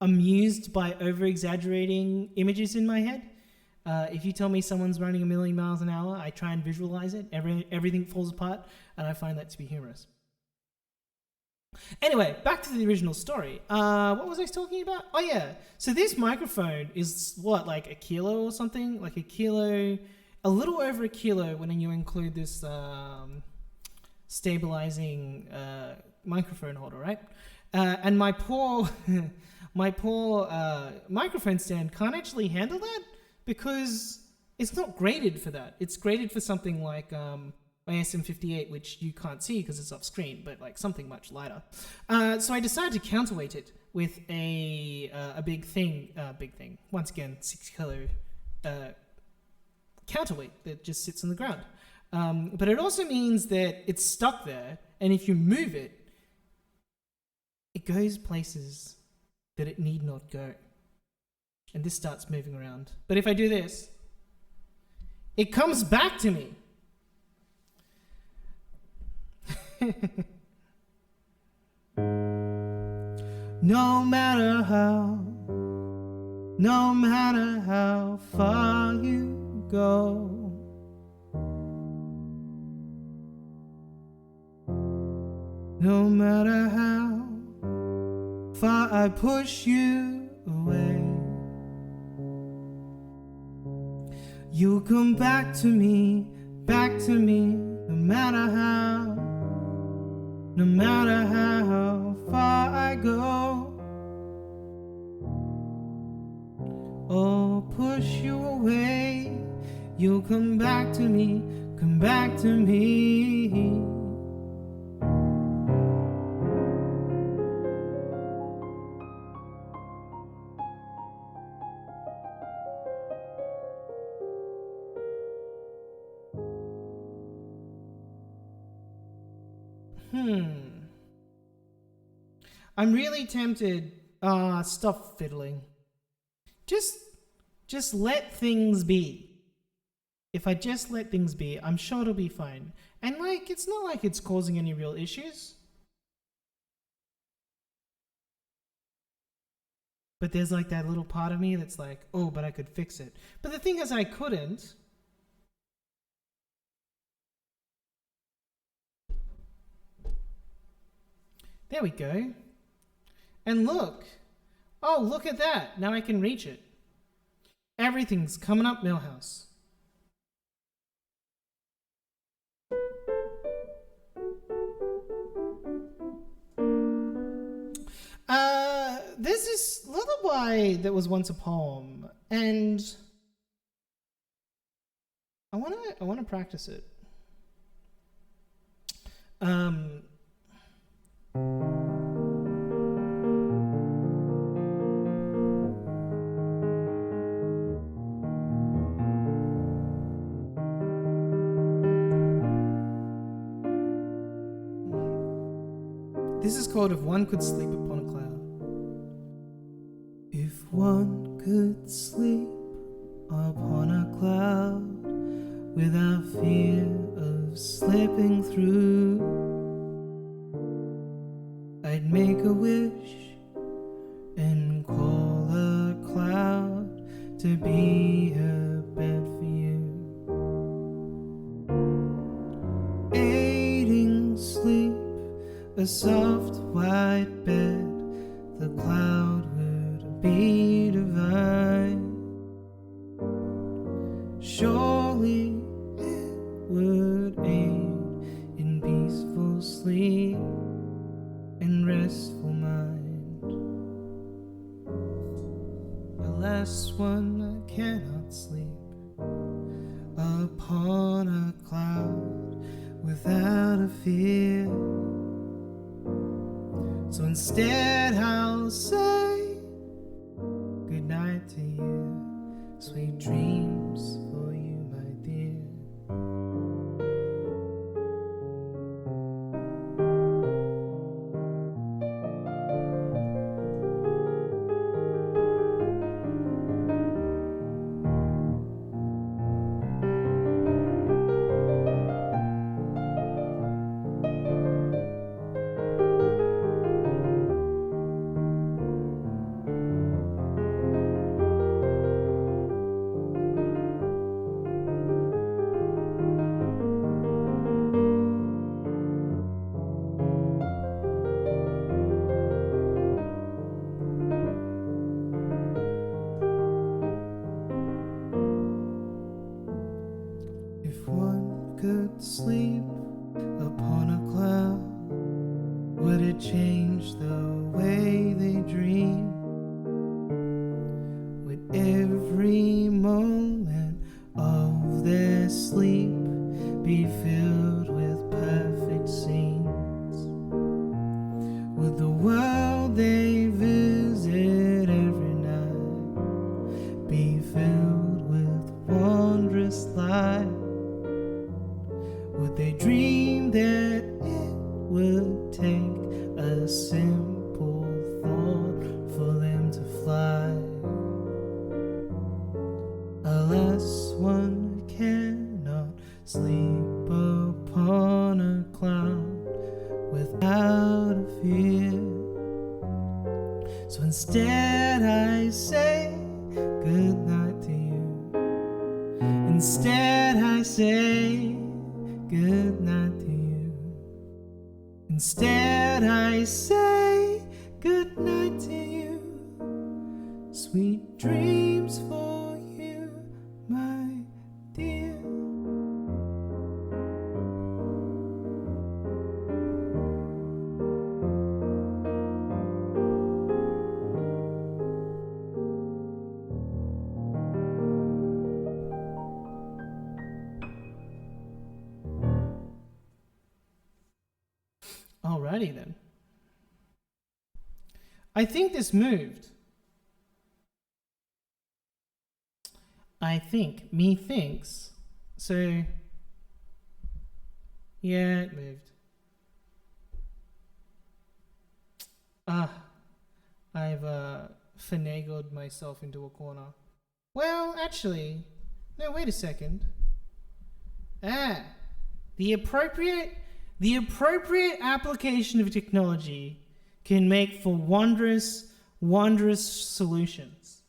Speaker 1: amused by over-exaggerating images in my head. If you tell me someone's running 1,000,000 miles an hour, I try and visualize it. Everything falls apart, and I find that to be humorous. Anyway, back to the original story. What was I talking about? Oh, yeah. So this microphone is, what, like a kilo or something? Like a kilo, a little over a kilo when you include this stabilizing microphone holder, right? And my poor microphone stand can't actually handle that because it's not graded for that. It's graded for something like my SM58, which you can't see because it's off screen, but like something much lighter. So I decided to counterweight it with a big thing. Once again, 6 kilo counterweight that just sits on the ground. But it also means that it's stuck there, and if you move it, it goes places that it need not go. And this starts moving around. But if I do this, it comes back to me. No matter how far you go, no matter how far I push you away, you'll come back to me, no matter how far I go, or push you away, you'll come back to me, I'm really tempted. Stop fiddling. Just let things be. If I just let things be, I'm sure it'll be fine. And like, it's not like it's causing any real issues. But there's like that little part of me that's like, oh, but I could fix it. But the thing is, I couldn't. There we go. And look. Oh, look at that. Now I can reach it. Everything's coming up, Millhouse. There's this lullaby that was once a poem, and I wanna practice it. This is called If One Could Sleep Upon a Cloud. If one could sleep upon a cloud without fear of slipping through, I'd make a wish and call a cloud to be a bed for you, aiding sleep, a soft white bed, the cloud would be divine. Surely it would Alas, one cannot sleep upon a cloud without a fear. So instead I'll say good night to you, sweet dreams for you, my dear. If one could sleep upon a cloud, would it change the way they dream? Would every moment of their sleep be filled with perfect scenes? Would the world they visit every night be filled with wondrous light? Would they dream that it would take a simple thought for them to fly? Alas, one cannot sleep upon a cloud without a fear. So instead I say good night to you. Instead I say good night to you. Instead I say good night to you. Sweet dreams for you, my dear. Alrighty then. I think this moved. I think. Me thinks. So, yeah, it moved. I've finagled myself into a corner. Well, actually, no, wait a second. The appropriate application of technology can make for wondrous, wondrous solutions.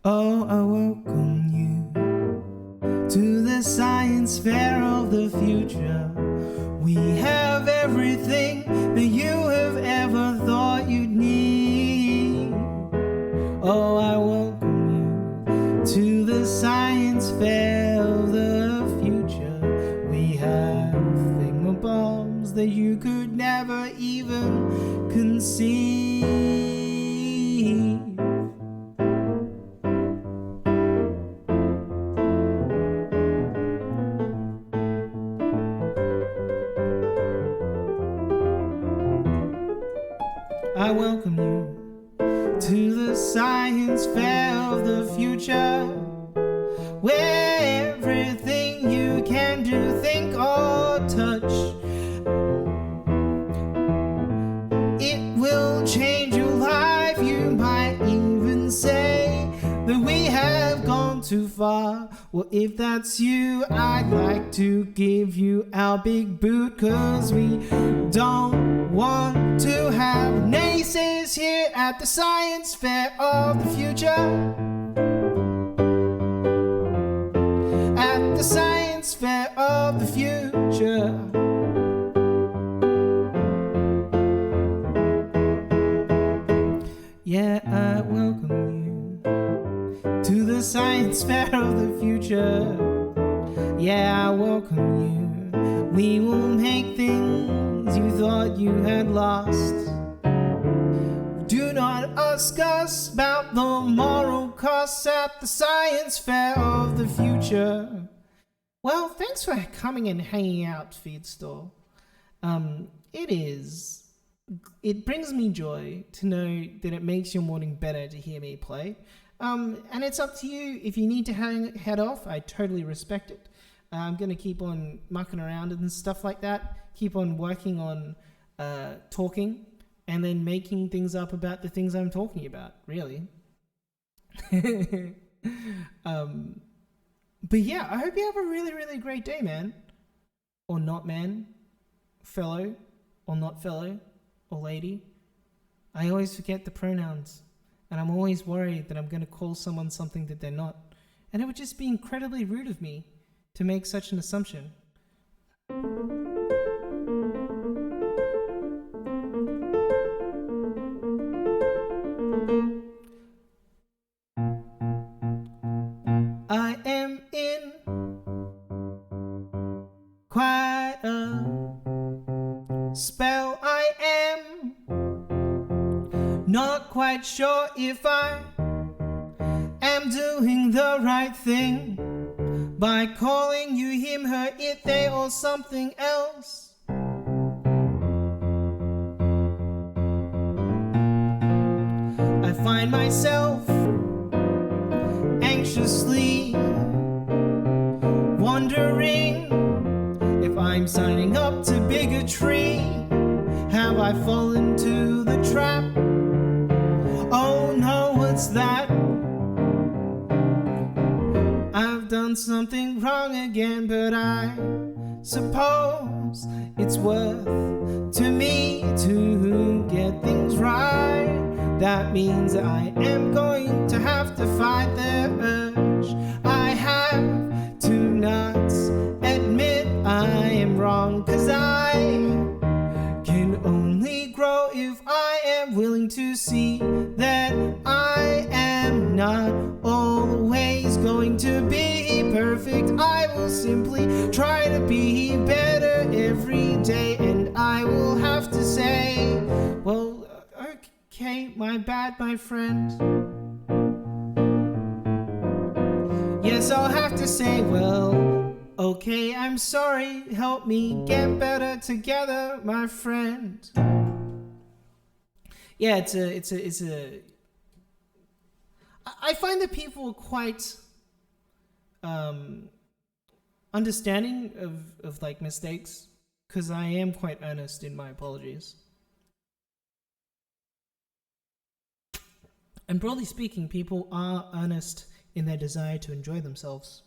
Speaker 1: Oh, I welcome you to the science fair of the future. We have everything that you have ever thought you'd need. Oh, I welcome you to the science fair of the future. We have thingamabobs that you could never even conceive. I welcome you to the science fair of the future, where everything you can do, think or touch, it will change your life. You might even say that we have gone too far. Well, if that's you, I'd like to give you our big boot, 'cause we don't want to have naysayers here at the science fair of the future. At the science fair of the future. Yeah, I welcome you to the science fair of the future. Yeah, I welcome you. We will make things you thought you had lost. Do not ask us about the moral costs at the science fair of the future. Well, thanks for coming and hanging out, Feed Store. It brings me joy to know that it makes your morning better to hear me play. And it's up to you. If you need to head off, I totally respect it. I'm going to keep on mucking around and stuff like that. Keep on working on talking and then making things up about the things I'm talking about, really. But yeah, I hope you have a really, really great day, man. Or not, man. Fellow or not fellow or lady. I always forget the pronouns. And I'm always worried that I'm going to call someone something that they're not. And it would just be incredibly rude of me to make such an assumption. I am in quite a spell. I am not quite sure if I am doing the right thing by calling you him, her, it, they, or something else. I find myself anxiously wondering if I'm signing up to bigotry. Have I fallen to the trap? Oh no, what's that? I've done something wrong again, but I suppose it's worth to me to get things right. That means I am going to have to fight the urge. I have to not admit I am wrong, 'cause I can only grow if I am willing to see that I am not always going to be perfect. I will simply try to be better every day, and I will have to say, well, okay, my bad, my friend. Yes, I'll have to say, well, okay, I'm sorry, help me get better together, my friend. Yeah, it's a. I find that people are quite understanding of like mistakes, because I am quite earnest in my apologies. And broadly speaking, people are earnest in their desire to enjoy themselves.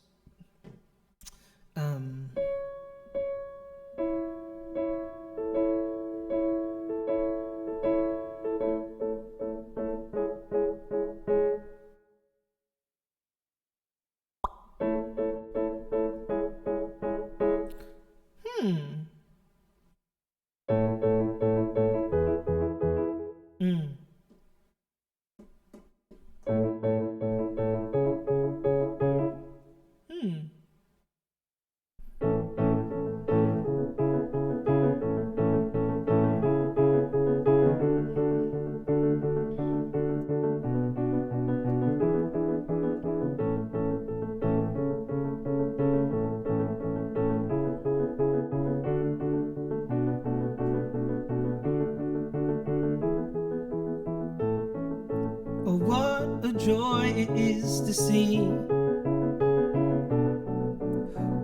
Speaker 1: Oh, what a joy it is to see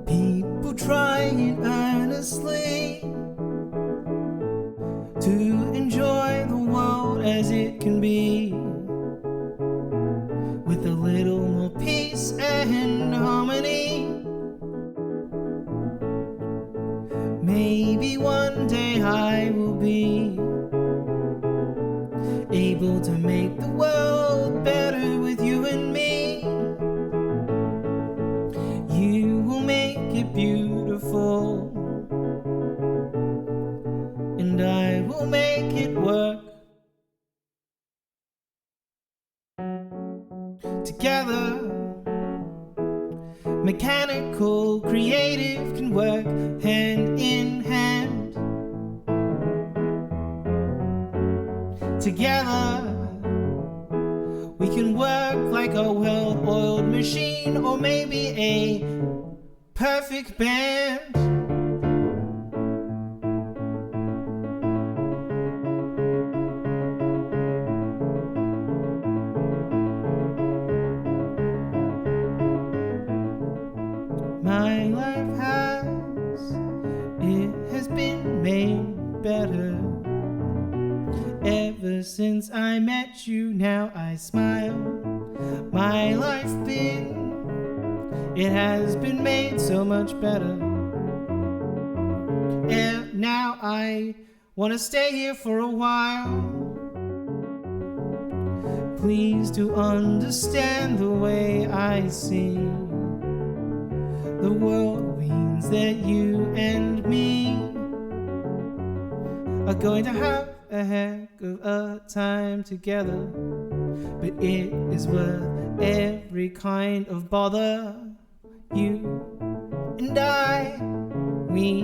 Speaker 1: people trying earnestly to enjoy the world as it can be, with a little more peace and harmony. Maybe one day I will be together. Mechanical, creative can work hand in hand. Together, we can work like a well-oiled machine, or maybe a perfect band. My life has been made better ever since I met you. Now I smile. My life it has been made so much better. And now I want to stay here for a while. Please do understand the way I see. The world means that you and me are going to have a heck of a time together, but it is worth every kind of bother. You and I, we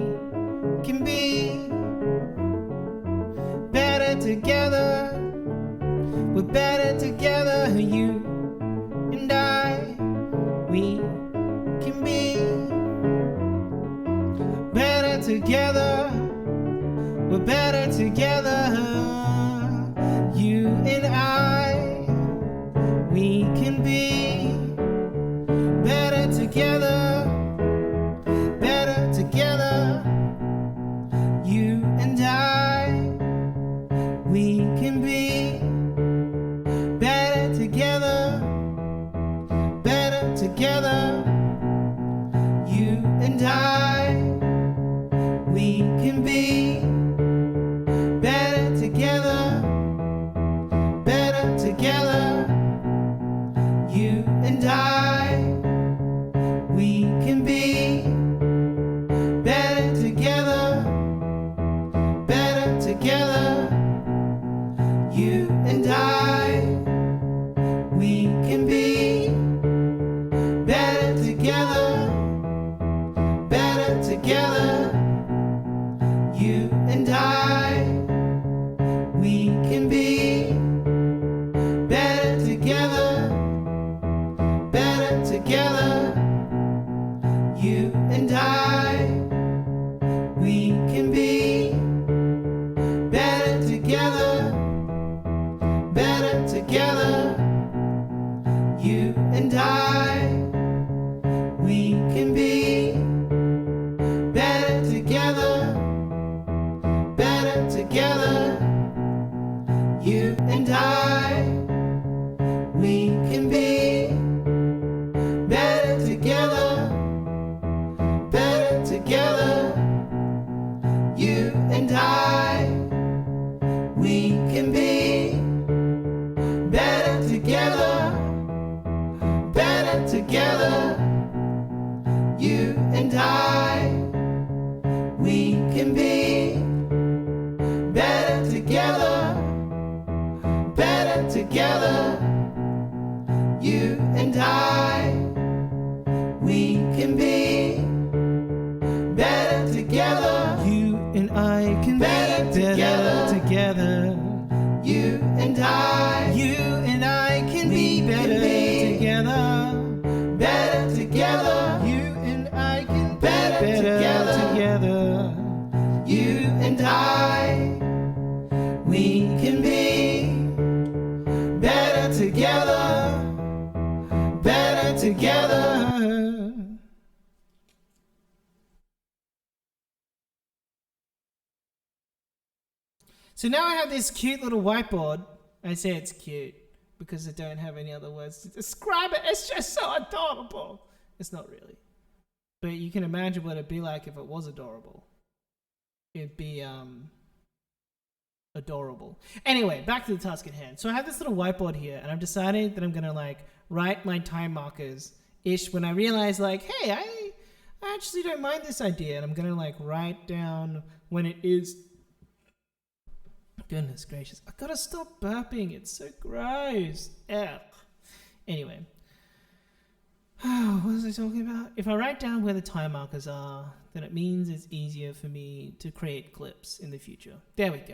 Speaker 1: can be better together. We're better together. You and I, we can be better together. We're better together. You and I, we can be better together. Better together. You and I, we can be better together. Better together. You and I, we can be better together. Better together. You and I, we can be better together. Better together. You and I, we can be better together. Better together. You and I, we can be better together. Better together. You and I, we can be better together. Better together. You and I, we can be better together. Better together. You and I, we can be better together. Better together. You and I, we can be better together. Better together. You and I, we can be better together. Better together. You and I, we can be better together. You and I can better be better together. You and I, can be better together. Better together. You and I can be better together. You and I, we can be better together. Better together. So now I have this cute little whiteboard. I say it's cute because I don't have any other words to describe it. It's just so adorable. It's not really. But you can imagine what it'd be like if it was adorable. It'd be adorable. Anyway, back to the task at hand. So I have this little whiteboard here, and I've decided that I'm gonna like write my time markers ish when I realize like, hey, I actually don't mind this idea, and I'm gonna like write down when it is. Goodness gracious, I gotta stop burping. It's so gross. Ugh. Anyway. What was I talking about? If I write down where the time markers are, then it means it's easier for me to create clips in the future. There we go.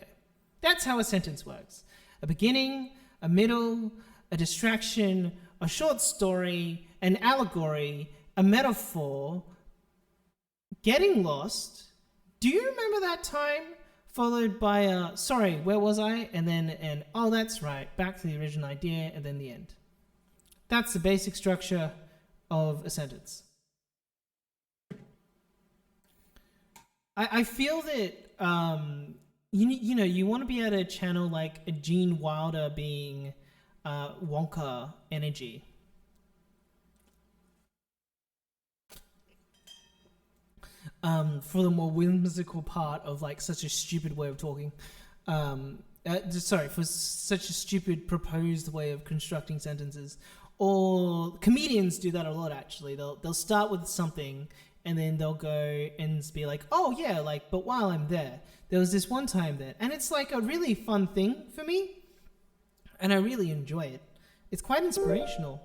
Speaker 1: That's how a sentence works. A beginning, a middle, a distraction, a short story, an allegory, a metaphor, getting lost. Do you remember that time? Followed by a, sorry, where was I? And then an, oh, that's right, back to the original idea, and then the end. That's the basic structure of a sentence. I feel that, you want to be able to channel like a Gene Wilder being Wonka energy. For the more whimsical part of like such a stupid way of talking. For such a stupid proposed way of constructing sentences. Or comedians do that a lot, actually. They'll start with something and then they'll go and be like, oh yeah, like, but while I'm there was this one time that, and it's like a really fun thing for me and I really enjoy it. It's quite inspirational.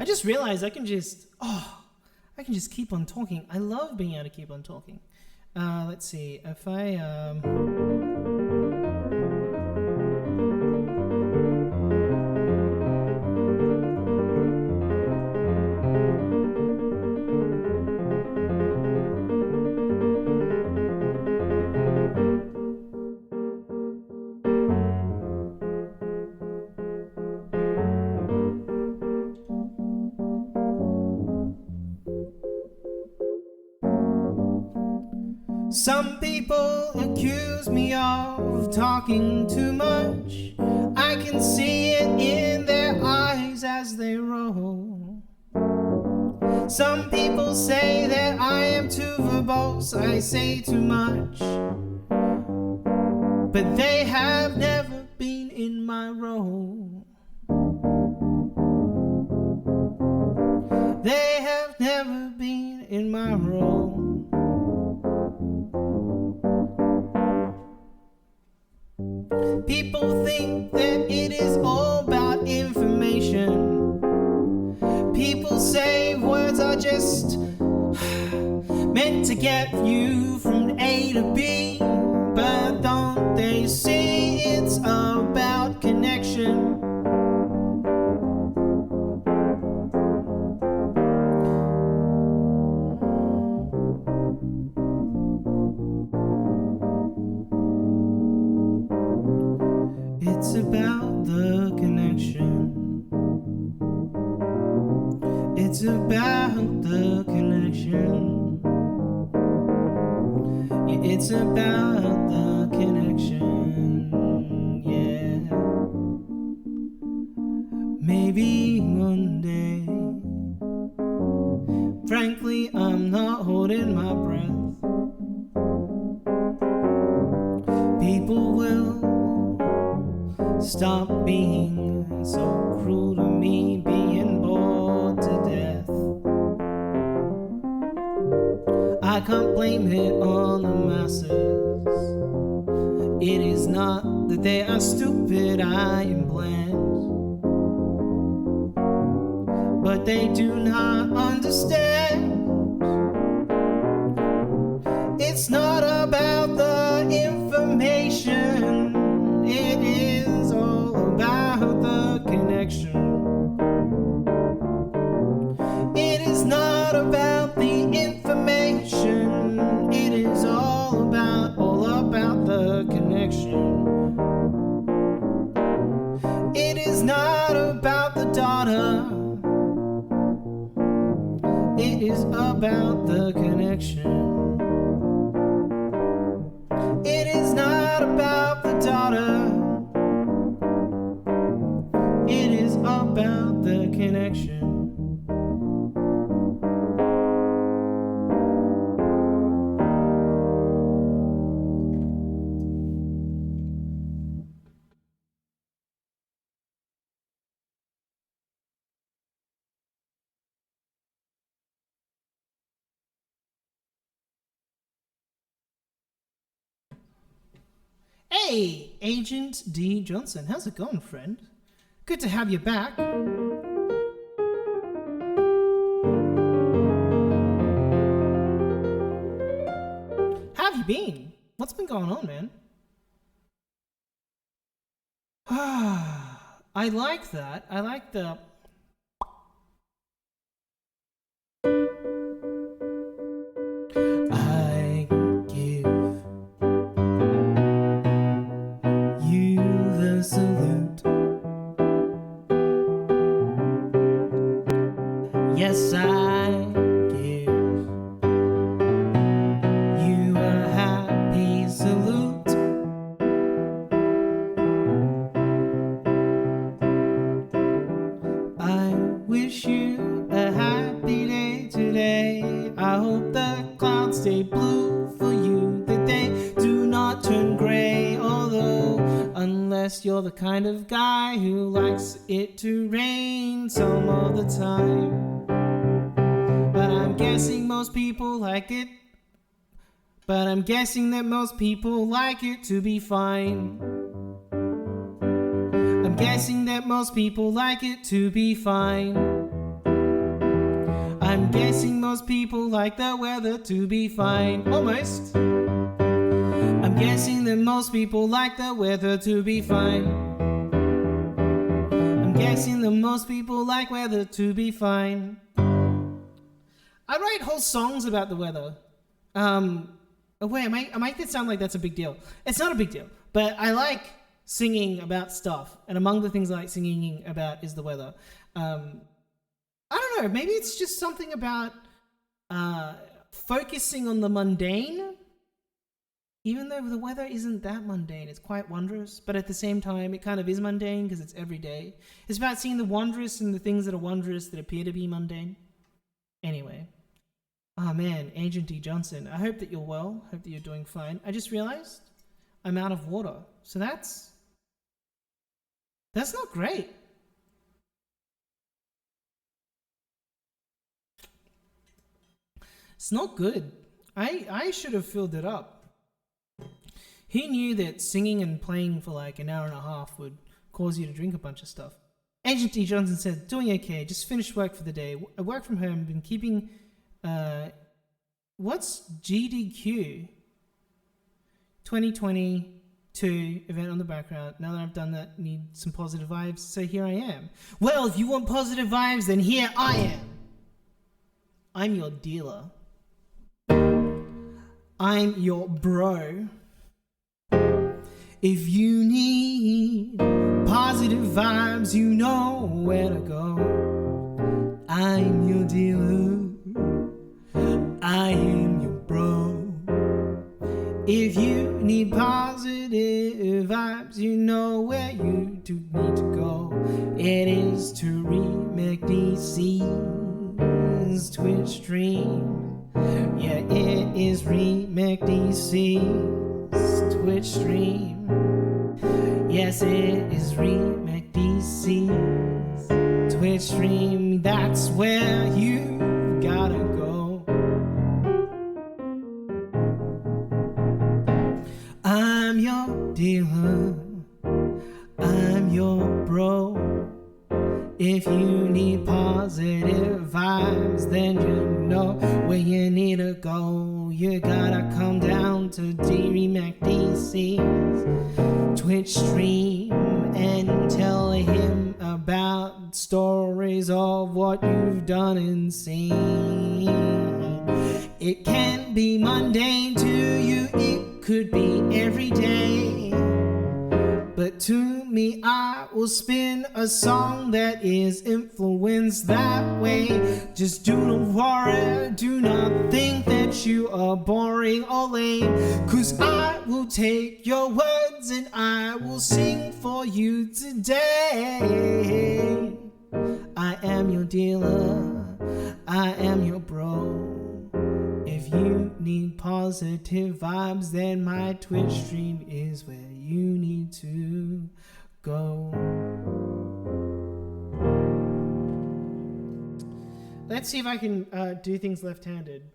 Speaker 1: I just realized I can just keep on talking. I love being able to keep on talking. Let's see if I Some people accuse me of talking too much. I can see it in their eyes as they roll. Some people say that I am too verbose, I say too much. But they have never been in my role. They have never been in my role. People think that it is all about information. People say words are just meant to get you from A to B. But don't they see it's about connection? It's about the connection. It's about the connection. Yeah, it's about the connection. Yeah. Maybe one day. Frankly, I'm not holding my breath. People will stop being so cruel to me, being bored to death. I can't blame it on the masses. It is not that they are stupid, I am bland. But they do not understand. It's not about the information. It is all about the connection. It is not about the information. It is all about the connection. It is not about the data. It is about the connection. It is not about the data. It is about the connection. Hey, Agent D. Johnson. How's it going, friend? Good to have you back. How have you been? What's been going on, man? I like that. I like the... I give you the salute. Yes, I give you a happy salute. I wish you a happy day today. I hope the clouds stay blue for you, that they do not turn grey. Although, unless you're the kind of guy who likes it to rain some of the time. But I'm guessing most people like it. But I'm guessing that most people like it to be fine. I'm guessing that most people like it to be fine. I'm guessing most people like the weather to be fine. Almost. I'm guessing that most people like the weather to be fine. I'm guessing that most people like weather to be fine. I write whole songs about the weather. Wait, I make that sound like that's a big deal. It's not a big deal, but I like singing about stuff, and among the things I like singing about is the weather. I don't know, maybe it's just something about focusing on the mundane, even though the weather isn't that mundane. It's quite wondrous, but at the same time, it kind of is mundane because it's every day. It's about seeing the wondrous and the things that are wondrous that appear to be mundane. Anyway. Oh man, Agent D. Johnson, I hope that you're well. Hope that you're doing fine. I just realized I'm out of water. So that's not great. It's not good. I should have filled it up. Who knew that singing and playing for like an hour and a half would cause you to drink a bunch of stuff? Agent D. Johnson said, doing okay, just finished work for the day. I work from home, been keeping... what's GDQ 2022 event on the background? Now that I've done that, need some positive vibes, so here I am. Well, if you want positive vibes, then here I am. I'm your dealer. I'm your bro. If you need positive vibes, you know where to go. I'm your dealer. I am your bro. If you need positive vibes, you know where you do need to go. It is to Remake DC's Twitch stream. Yeah, it is Remake DC's Twitch stream. Yes, it is Remake DC's Twitch stream. That's where you gotta go. I'm your dealer, I'm your bro. If you need positive vibes, then you know where you need to go. You gotta come down to D-Remac DC's Twitch stream and tell him about stories of what you've done and seen. It can be mundane to you, it could be every day. But to me, I will spin a song that is influenced that way. Just do not worry, do not think that you are boring or lame. 'Cause I will take your words and I will sing for you today. I am your dealer, I am your bro. If you need positive vibes, then my Twitch stream is where you need to go. Let's see if I can do things left-handed.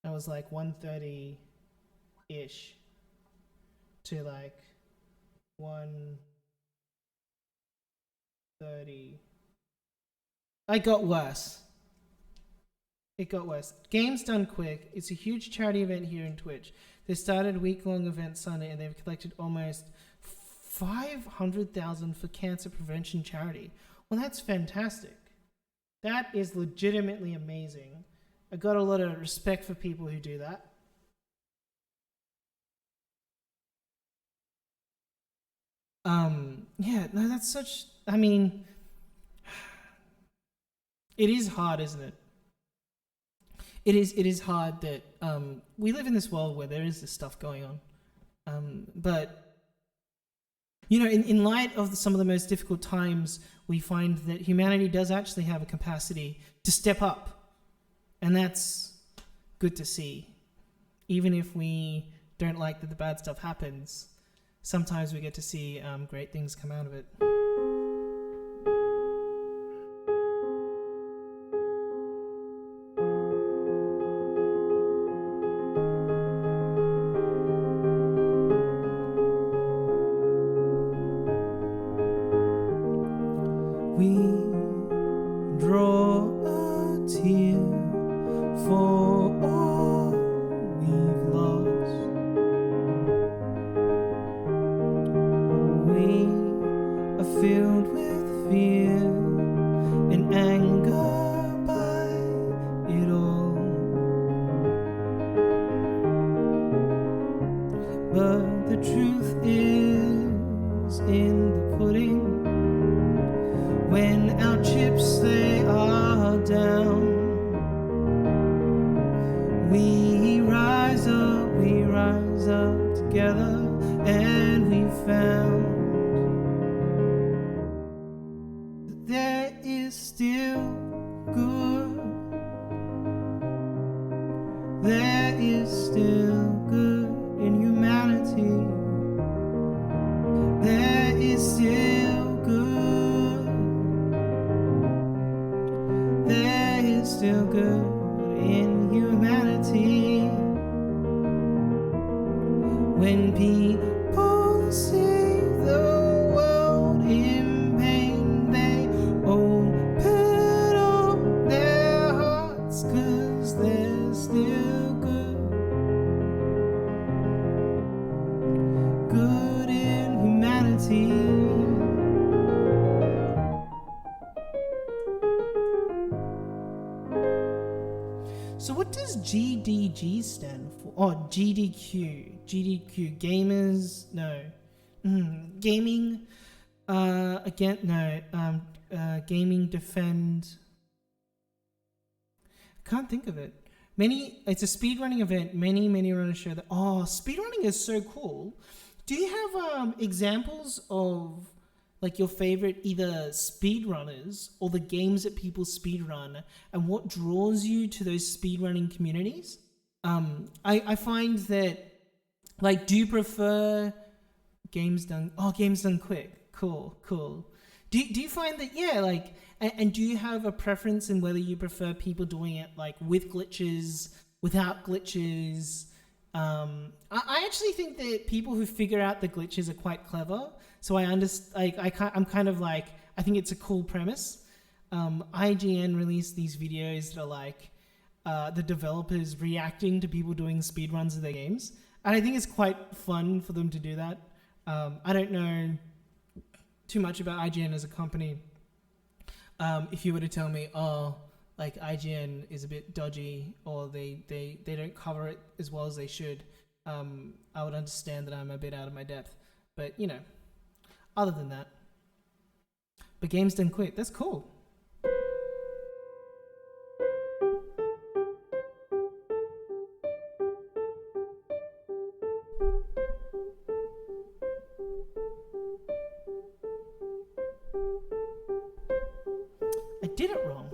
Speaker 1: That was like 1:30-ish.
Speaker 2: to like 130. It got worse. It got worse. Games Done Quick. It's a huge charity event here in Twitch. They started a week-long event Sunday, and they've collected almost 500,000 for cancer prevention charity. Well, that's fantastic. That is legitimately amazing. I got a lot of respect for people who do that. Yeah, no, that's such. I mean, it is hard, isn't it? It is hard that we live in this world where there is this stuff going on. But in light of some of the most difficult times, we find that humanity does actually have a capacity to step up, and that's good to see. Even if we don't like that the bad stuff happens, sometimes we get to see great things come out of it. We draw a tear for all we've lost. We are filled with fear and anger by it all. But the truth is in the pudding. When our chips they are down, we rise up together, and we found that there is still good. There is still good in humanity. There is still good. There is still good in humanity. When people see the world in pain, they open up their hearts, 'cause there's still good in humanity. So what does GDG stand for? Oh, GDQ. GDQ. Gamers? No. Gaming? Again, no. Gaming defend. I can't think of it. It's a speedrunning event. Many runners show that. Oh, speedrunning is so cool. Do you have examples of like your favorite either speedrunners or the games that people speedrun, and what draws you to those speedrunning communities? I find that, like, do you prefer games done quick? Cool. Do you find that, yeah, like, and do you have a preference in whether you prefer people doing it like with glitches, without glitches? I actually think that people who figure out the glitches are quite clever. So I understand. I'm kind of like, I think it's a cool premise. IGN released these videos that are like the developers reacting to people doing speedruns of their games, and I think it's quite fun for them to do that. I don't know too much about IGN as a company. If you were to tell me, oh, like IGN is a bit dodgy, or they don't cover it as well as they should, I would understand that I'm a bit out of my depth. But other than that, but games done quick. That's cool. I did it wrong.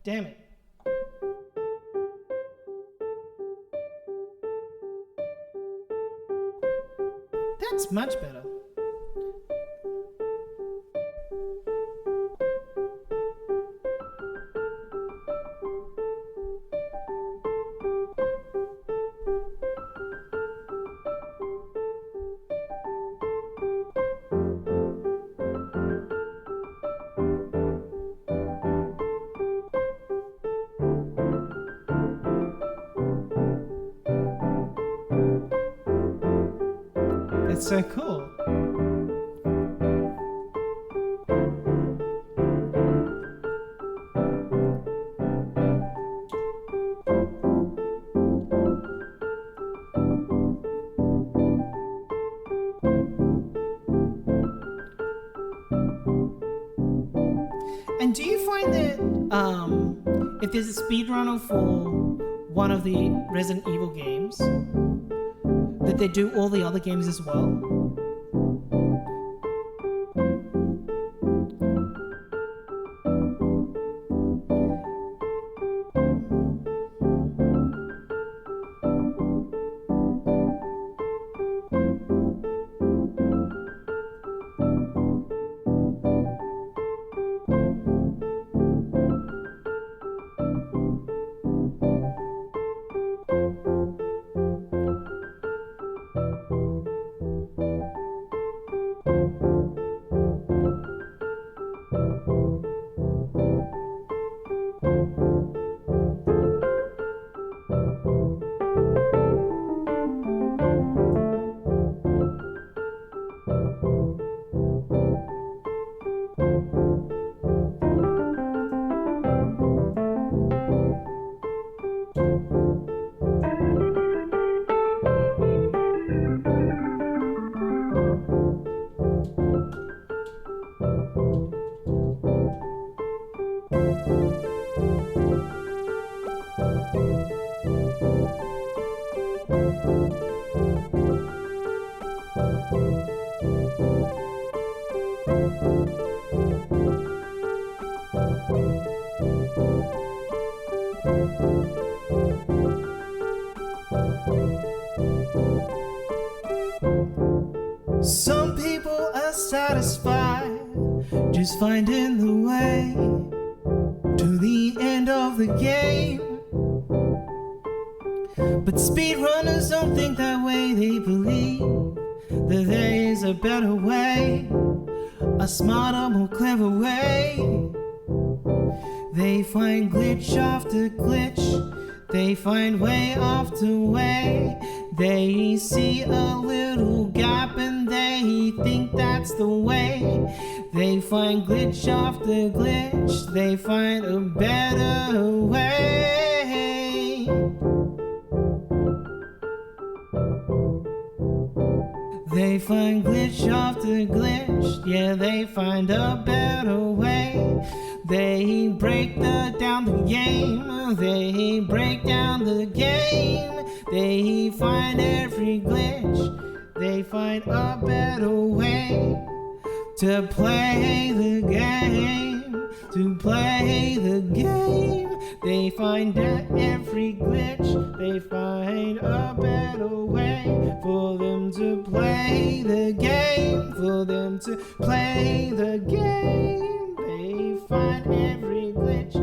Speaker 2: Damn it. That's much better. That's so cool. And do you find that if there's a speedrunner for one of the Resident Evil games, that they do all the other games as well? Some people are satisfied just finding the way to the end of the game. But speedrunners don't think that way. They believe that there is a better way, a smarter, more clever way. They find glitch after glitch, they find way after way. They see a little gap and they think that's the way. They find glitch after glitch, they find a better way. They find glitch after glitch, yeah, they find a better way. They break down the game, they break down the game. They find every glitch, they find a better way to play the game, to play the game. They find every glitch, they find a better way for them to play the game, for them to play the game. They find every glitch,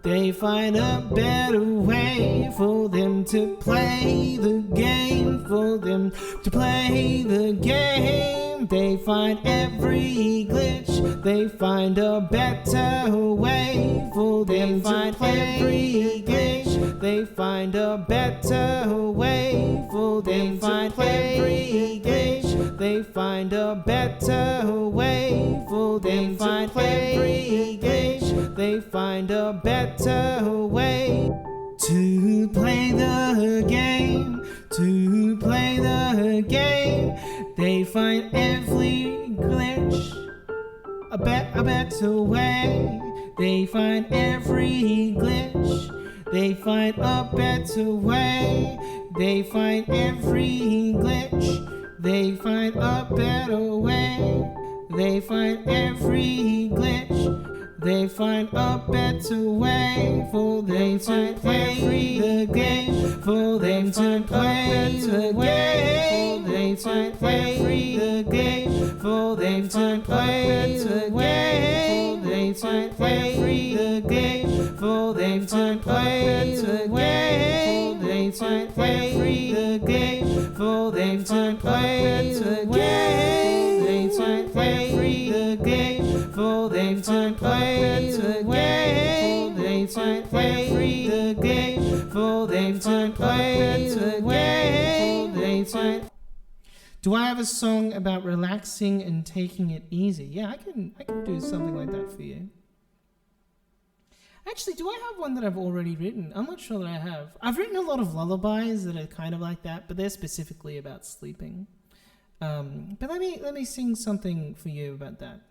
Speaker 2: they find a better way for them to play the game, for them to play the game. They find every glitch, they find a better way for them to play every glitch. They find a better way for them to play every glitch. They find a better way for them to play every glitch. They find a better way to play the game, to play the game. They find every glitch a better way. They find every glitch, they find a better way. They find every glitch, they find a better way. They find every glitch, they find a better way for them to play the game, for them to play the game, for them to play the game, for them to play the game, for them to play the game, for them to play the game, for them to play the game, for them to play the game, for them to play the game, for them to play the game, for them to play the game, for them to play the game, for them to. Do I have a song about relaxing and taking it easy? Yeah, I can do something like that for you. Actually, do I have one that I've already written? I'm not sure that I have. I've written a lot of lullabies that are kind of like that, but they're specifically about sleeping. But let me sing something for you about that.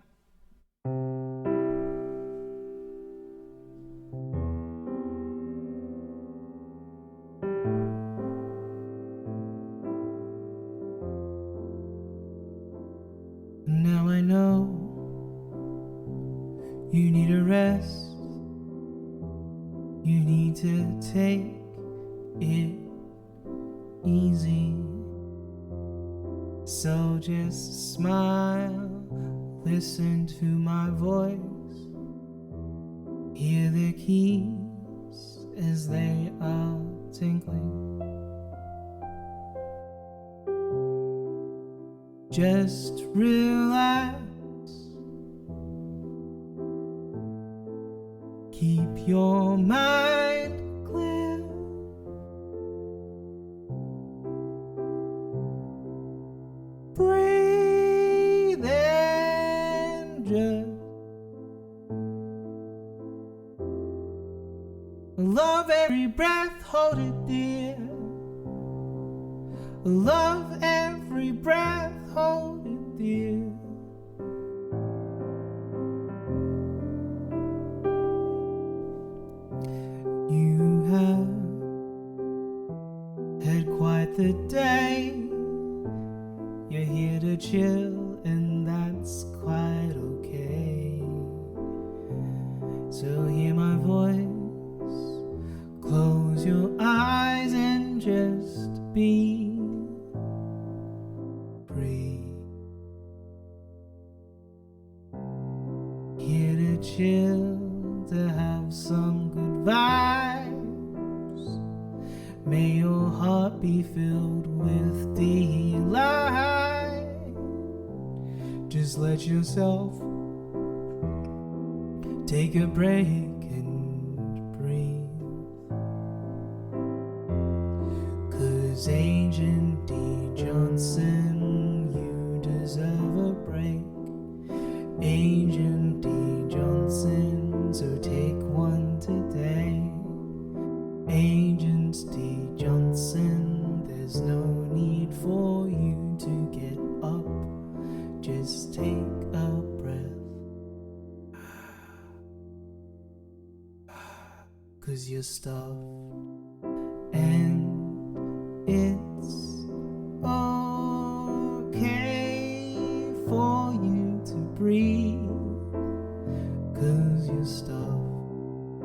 Speaker 2: Now I know you need a rest. You need to take it easy. So just smile, listen to my voice, hear the keys as they are tinkling. Just relax, keep your mind clear. Breathe and just love every breath, hold it dear. Love every breath, hold it dear. You have had quite the day. You're here to chill, and that's quite okay. So hear my voice, close your eyes and just be free. Here to chill, to have some good vibes. May your heart be filled with delight. Just let yourself take a break and breathe. 'Cause Agent D. Johnson, you deserve a break. Agent D. Johnson, so take one today. Agent D. Johnson, there's no need for you to get up. Just take a breath. 'Cause you're stuffed and it's okay for you to breathe. 'Cause you're stuffed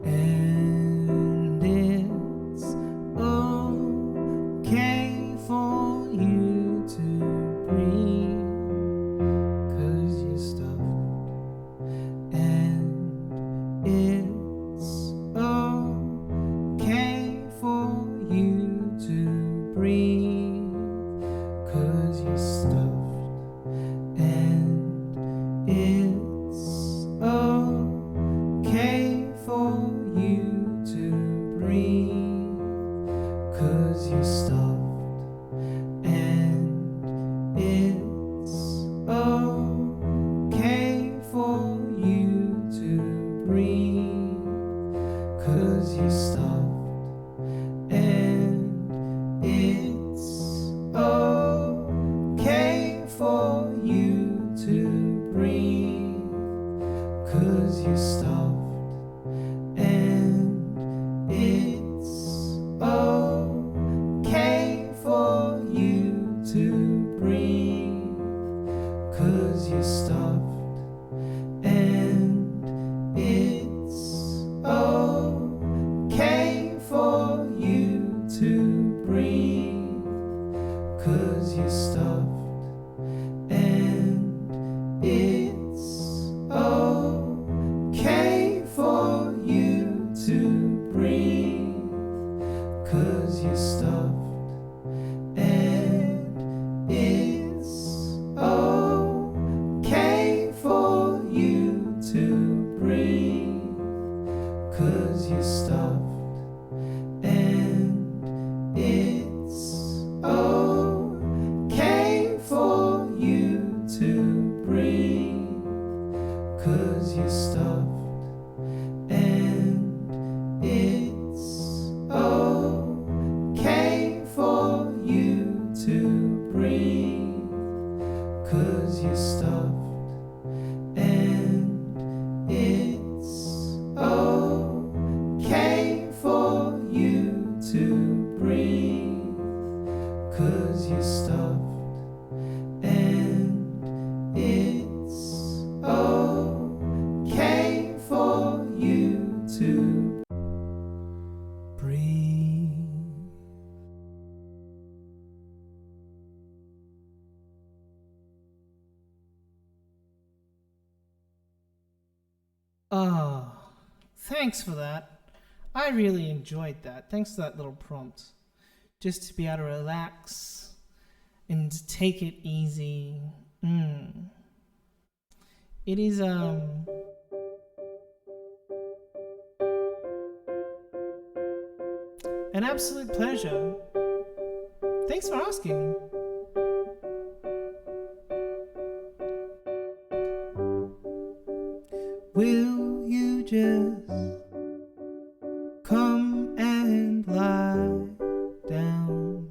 Speaker 2: and it's okay for you to breathe. 'Cause you're stuffed and it's okay for you to breathe. 'Cause you're stuffed and it's okay for you to breathe. 'Cause you're stuffed and it's okay for you to breathe. 'Cause you're stuffed and it's okay for you to breathe. 'Cause you're stuffed and it's okay
Speaker 1: 'cause you're stuffed, and it's okay for you to breathe, 'cause you're stuffed, and it's okay for you to breathe, 'cause you're stuffed, and it's okay for you to breathe, 'cause you're stuffed, and it's okay for you to breathe, 'cause you're stuffed, and it's okay for you to breathe.
Speaker 2: Ah, thanks for that. I really enjoyed that. Thanks for that little prompt. Just to be able to relax and take it easy. It is an absolute pleasure. Thanks for asking. Will you just come and lie down?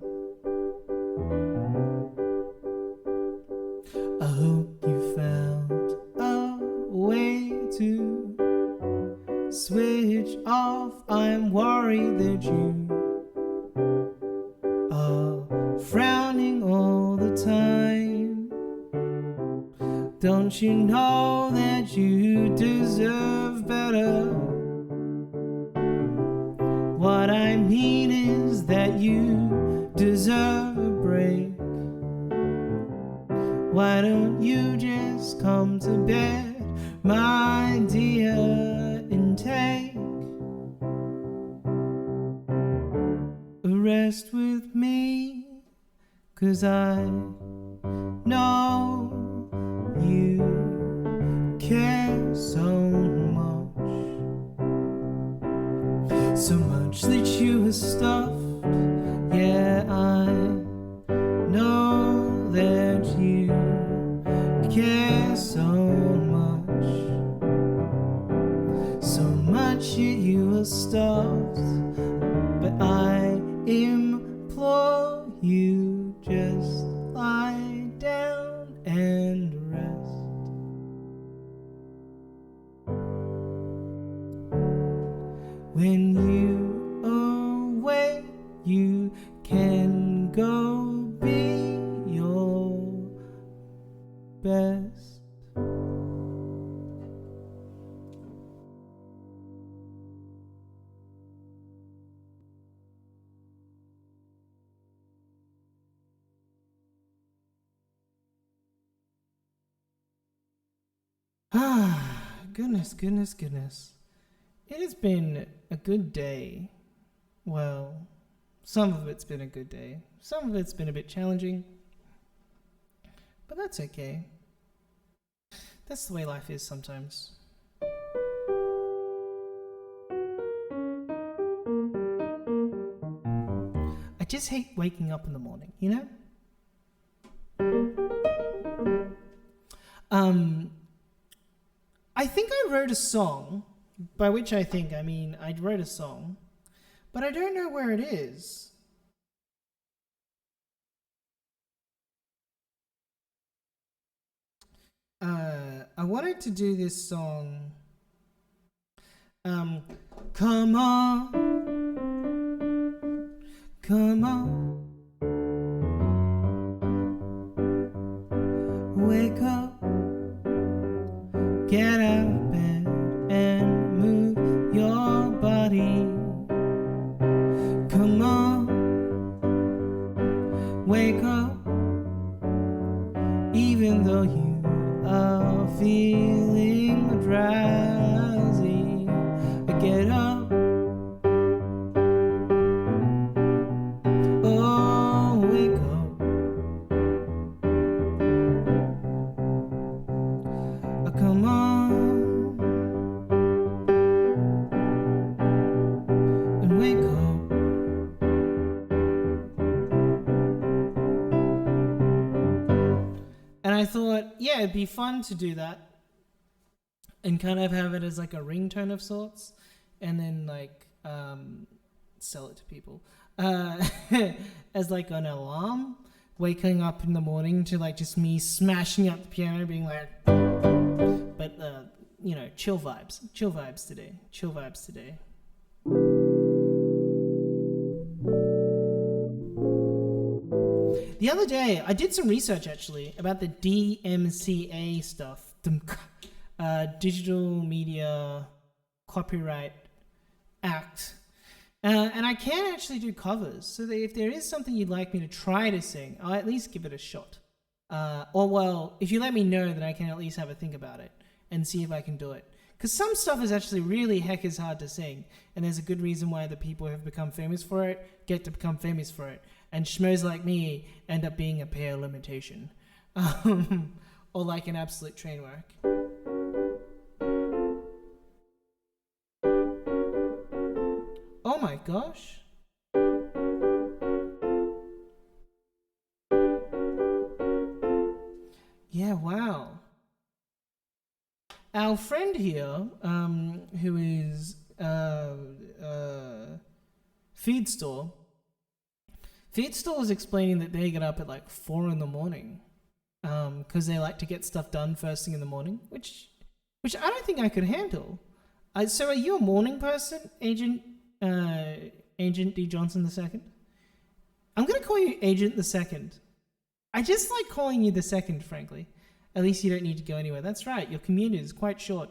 Speaker 2: I hope you found a way to switch off. I'm worried that you are frowning all the time. Don't you know that you deserve better? What I mean is that you deserve a break. Why don't you just come to bed, my dear, and take a rest with me? 'Cause I know you care so much that you are stuffed. Yeah, I know that you care so much that you are stuffed. But I implore you, just lie down and rest. When you awake, you can go be your best. Goodness. It has been a good day. Well, some of it's been a good day. Some of it's been a bit challenging. But that's okay. That's the way life is sometimes. I just hate waking up in the morning, you know? I think I wrote a song, by which I mean I wrote a song, but I don't know where it is. I wanted to do this song. Come on, wake up, get out of bed and move your body. Come on, wake up, even though you are feeling drowsy. Get up, yeah, it'd be fun to do that and kind of have it as like a ringtone of sorts, and then like sell it to people as like an alarm. Waking up in the morning to like just me smashing up the piano, being like, but chill vibes today. The other day, I did some research actually about the DMCA stuff, Digital Media Copyright Act. And I can actually do covers, so that if there is something you'd like me to try to sing, I'll at least give it a shot. If you let me know, then I can at least have a think about it and see if I can do it. Because some stuff is actually really heck is hard to sing, and there's a good reason why the people who have become famous for it get to become famous for it. And schmoes like me end up being a pale limitation. Or like an absolute train wreck. Oh my gosh. Yeah, wow. Our friend here, who is Feed Store was explaining that they get up at like 4 a.m, because they like to get stuff done first thing in the morning, which I don't think I could handle. So are you a morning person, Agent D. Johnson II? I'm gonna call you Agent the Second. I just like calling you the Second, frankly. At least you don't need to go anywhere. That's right. Your commute is quite short.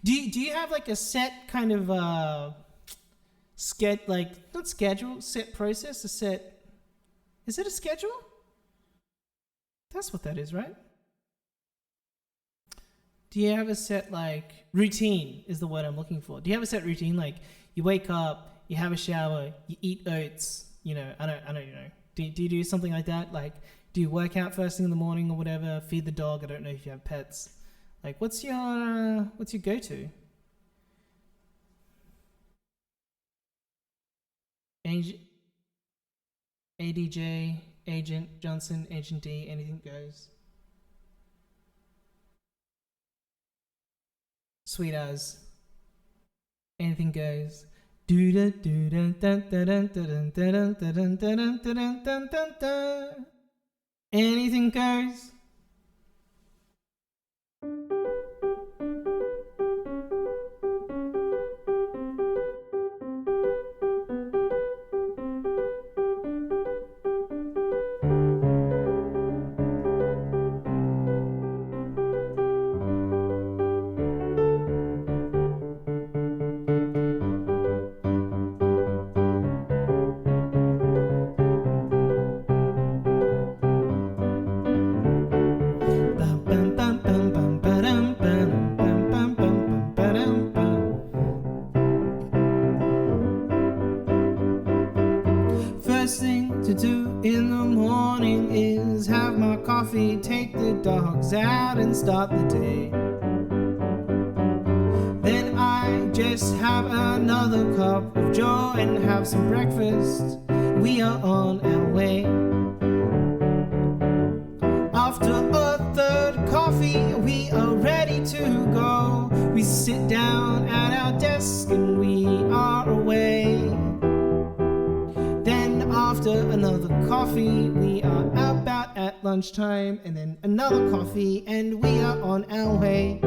Speaker 2: Do you have like a set kind of set process? Is it a schedule? That's what that is, right? Do you have a set like routine? Is the word I'm looking for. Do you have a set routine? Like you wake up, you have a shower, you eat oats. I don't know. Do you do something like that? Like, do you work out first thing in the morning or whatever? Feed the dog? I don't know if you have pets. Like, what's your go-to? ADJ, Agent Johnson, Agent D, anything goes. Sweet as. Anything goes. Anything goes. First thing to do in the morning is have my coffee, take the dogs out and start the day. Then I just have another cup of joe and have some breakfast. We are on our way. After a third coffee, we are ready to go. We sit down at our desk and we are away. Then after another coffee, we are about at lunchtime, and then another coffee and we are on our way.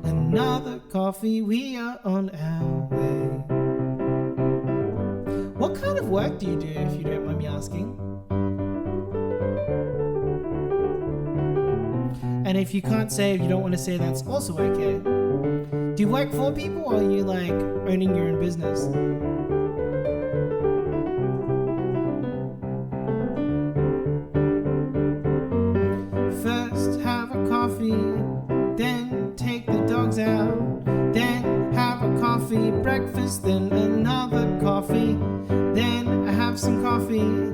Speaker 2: Another coffee, we are on our way. What kind of work do you do, if you don't mind me asking? And if you can't say, if you don't want to say, that's also okay. Do you work for people, or are you like owning your own business? First have a coffee, then take the dogs out, then have a coffee, breakfast, then another coffee, then have some coffee.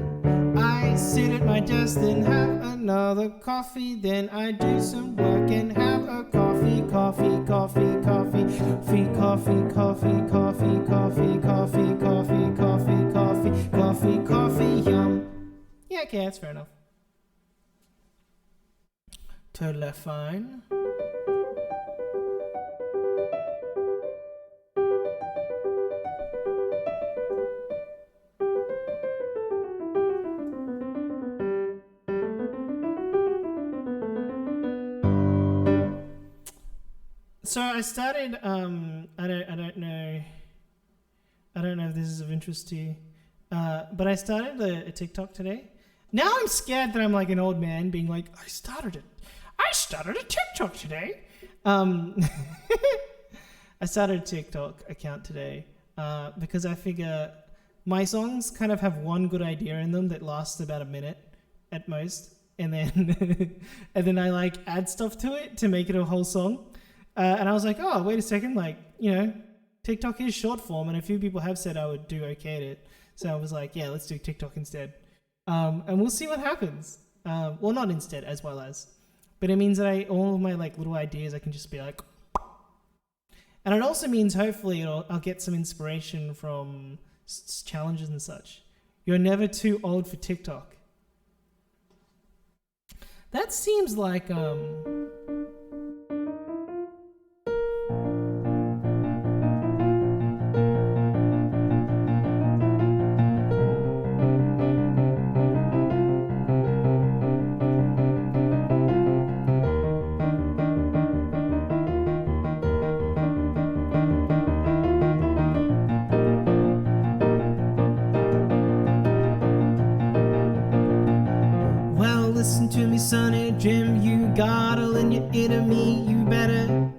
Speaker 2: I sit at my desk, then have another coffee, then I do some work and have a coffee, coffee, coffee, coffee, coffee, coffee, coffee, coffee, coffee, coffee, coffee, coffee, coffee, coffee, yum. Yeah, okay, that's fair enough. Totally fine. So I started. I don't know if this is of interest to you, but I started a TikTok today. Now I'm scared that I'm like an old man being like, I started a TikTok today. I started a TikTok account today because I figure my songs kind of have one good idea in them that lasts about a minute at most, and then and then I like add stuff to it to make it a whole song. And I was like, oh, wait a second, like, you know, TikTok is short form, and a few people have said I would do okay at it. So I was like, yeah, let's do TikTok instead. And we'll see what happens. Well, not instead, as well as. But it means that all of my like little ideas, I can just be like... And it also means, hopefully, I'll get some inspiration from challenges and such. You're never too old for TikTok. That seems like... Listen to me, Sonny Jim, you gotta lend your ear to me, you better.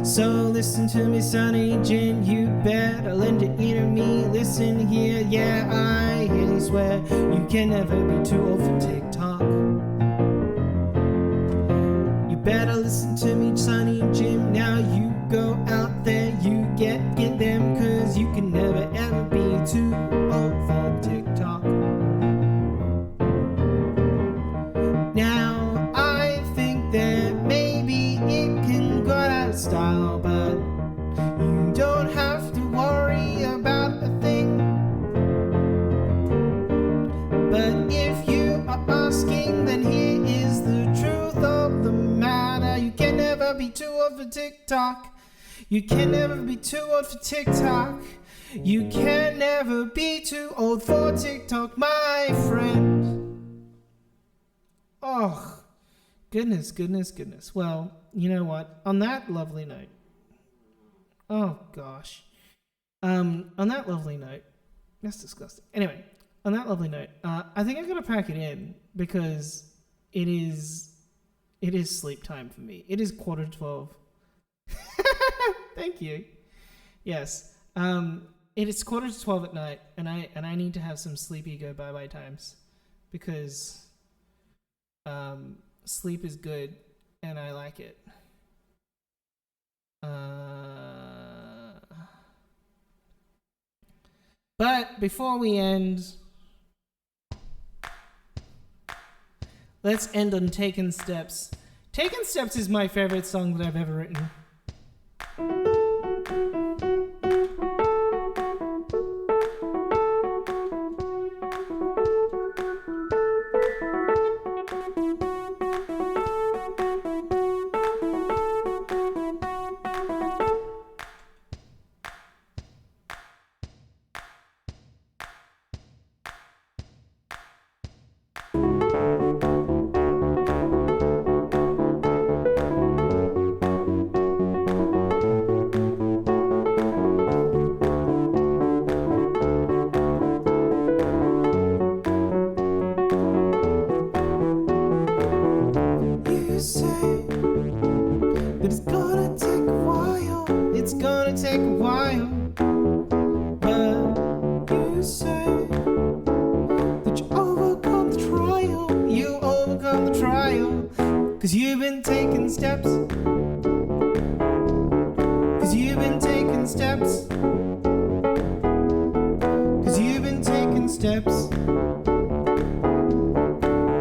Speaker 2: So listen to me, Sonny Jim, you better lend your ear to me. Listen here, yeah, I hear you swear you can never be too old for TikTok. You better listen to me, Sonny Jim, now you go out there, you get them, cause you can never ever be too old for TikTok. Now, I think that maybe it can go out of style, but you don't have to worry about a thing. But if you are asking, then here is the truth of the matter. You can never be too old for TikTok. You can never be too old for TikTok. You can never be too old for TikTok, my friend. Oh, goodness. Well, you know what? On that lovely note, oh gosh. On that lovely note, that's disgusting. Anyway, on that lovely note, I think I gotta pack it in because it is sleep time for me. It is 11:45. Thank you. Yes. It is 11:45 at night, and I need to have some sleepy go bye times because sleep is good and I like it. But before we end, let's end on Taken Steps. Taken Steps is my favorite song that I've ever written. Cause you've been taking steps. Cause you've been taking steps. Cause you've been taking steps.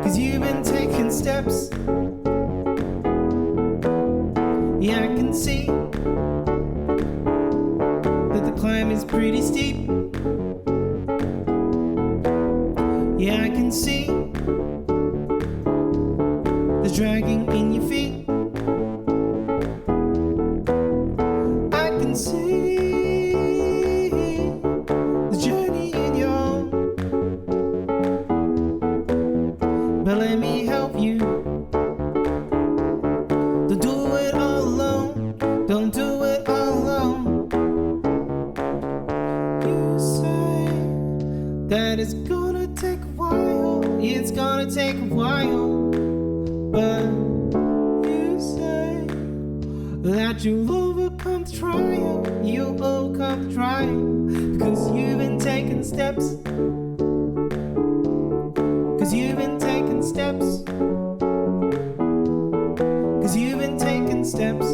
Speaker 2: Cause you've been taking steps. Yeah, I can see that the climb is pretty steep. Yeah, I can see dragging in your feet. I can see the journey in your own, but let me help you. Don't do it all alone. Don't do it all alone. You say that it's gonna take a while. It's gonna take a while. But you say that you'll overcome the trial. You'll overcome the trial. Because you've been taking steps. Because you've been taking steps. Cause you've been taking steps.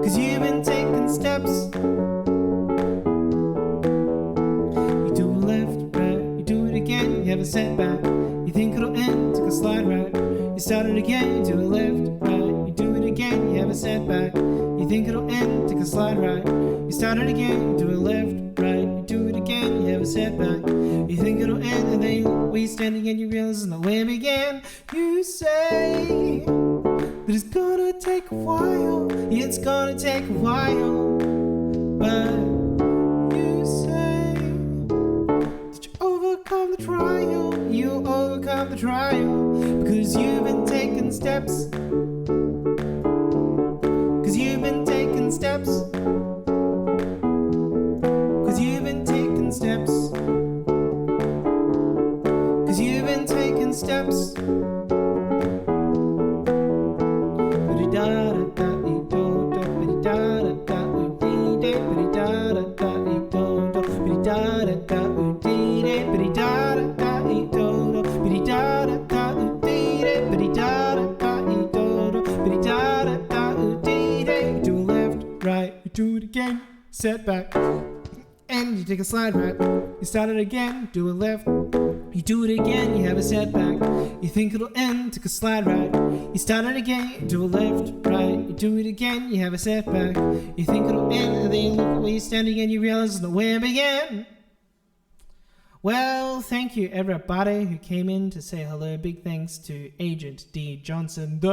Speaker 2: Cause you've been taking steps. You do left, right, you do it again, you have a setback. You think it'll end, took a slide right. You start it again, you do it left, right, you do it again, you have a setback. You think it'll end, take a slide right. You start it again, you do it left, right, you do it again, you have a setback. You think it'll end, and then we standing and you realize it's not where it began. You say that it's gonna take a while. It's gonna take a while. But you say that you overcome the trial. You overcome the trial. Because you've been taking steps. Because you've been taking steps. Because you've been taking steps. Cause you've been taking steps. Do a left, right, you do it again, setback. And you take a slide right. You start it again, do a left. You do it again, you have a setback. You think it'll end, take a slide right. You start it again, do a left, right. You do it again, you have a setback. You think it'll end, and then you look at where you're standing and you realize it's not where it began. Well, thank you everybody who came in to say hello. Big thanks to Agent D. Johnson II,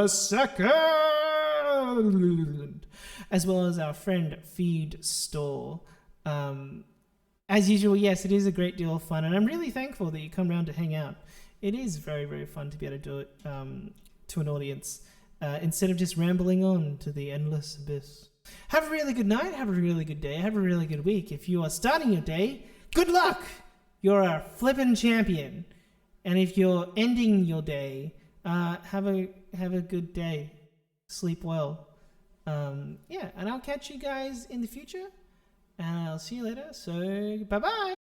Speaker 2: as well as our friend Feed Store. As usual, yes, it is a great deal of fun, and I'm really thankful that you come round to hang out. It is very, very fun to be able to do it to an audience instead of just rambling on to the endless abyss. Have a really good night, have a really good day, have a really good week. If you are starting your day, good luck! You're a flippin' champion. And if you're ending your day, have a good day. Sleep well. And I'll catch you guys in the future. And I'll see you later. So, bye-bye.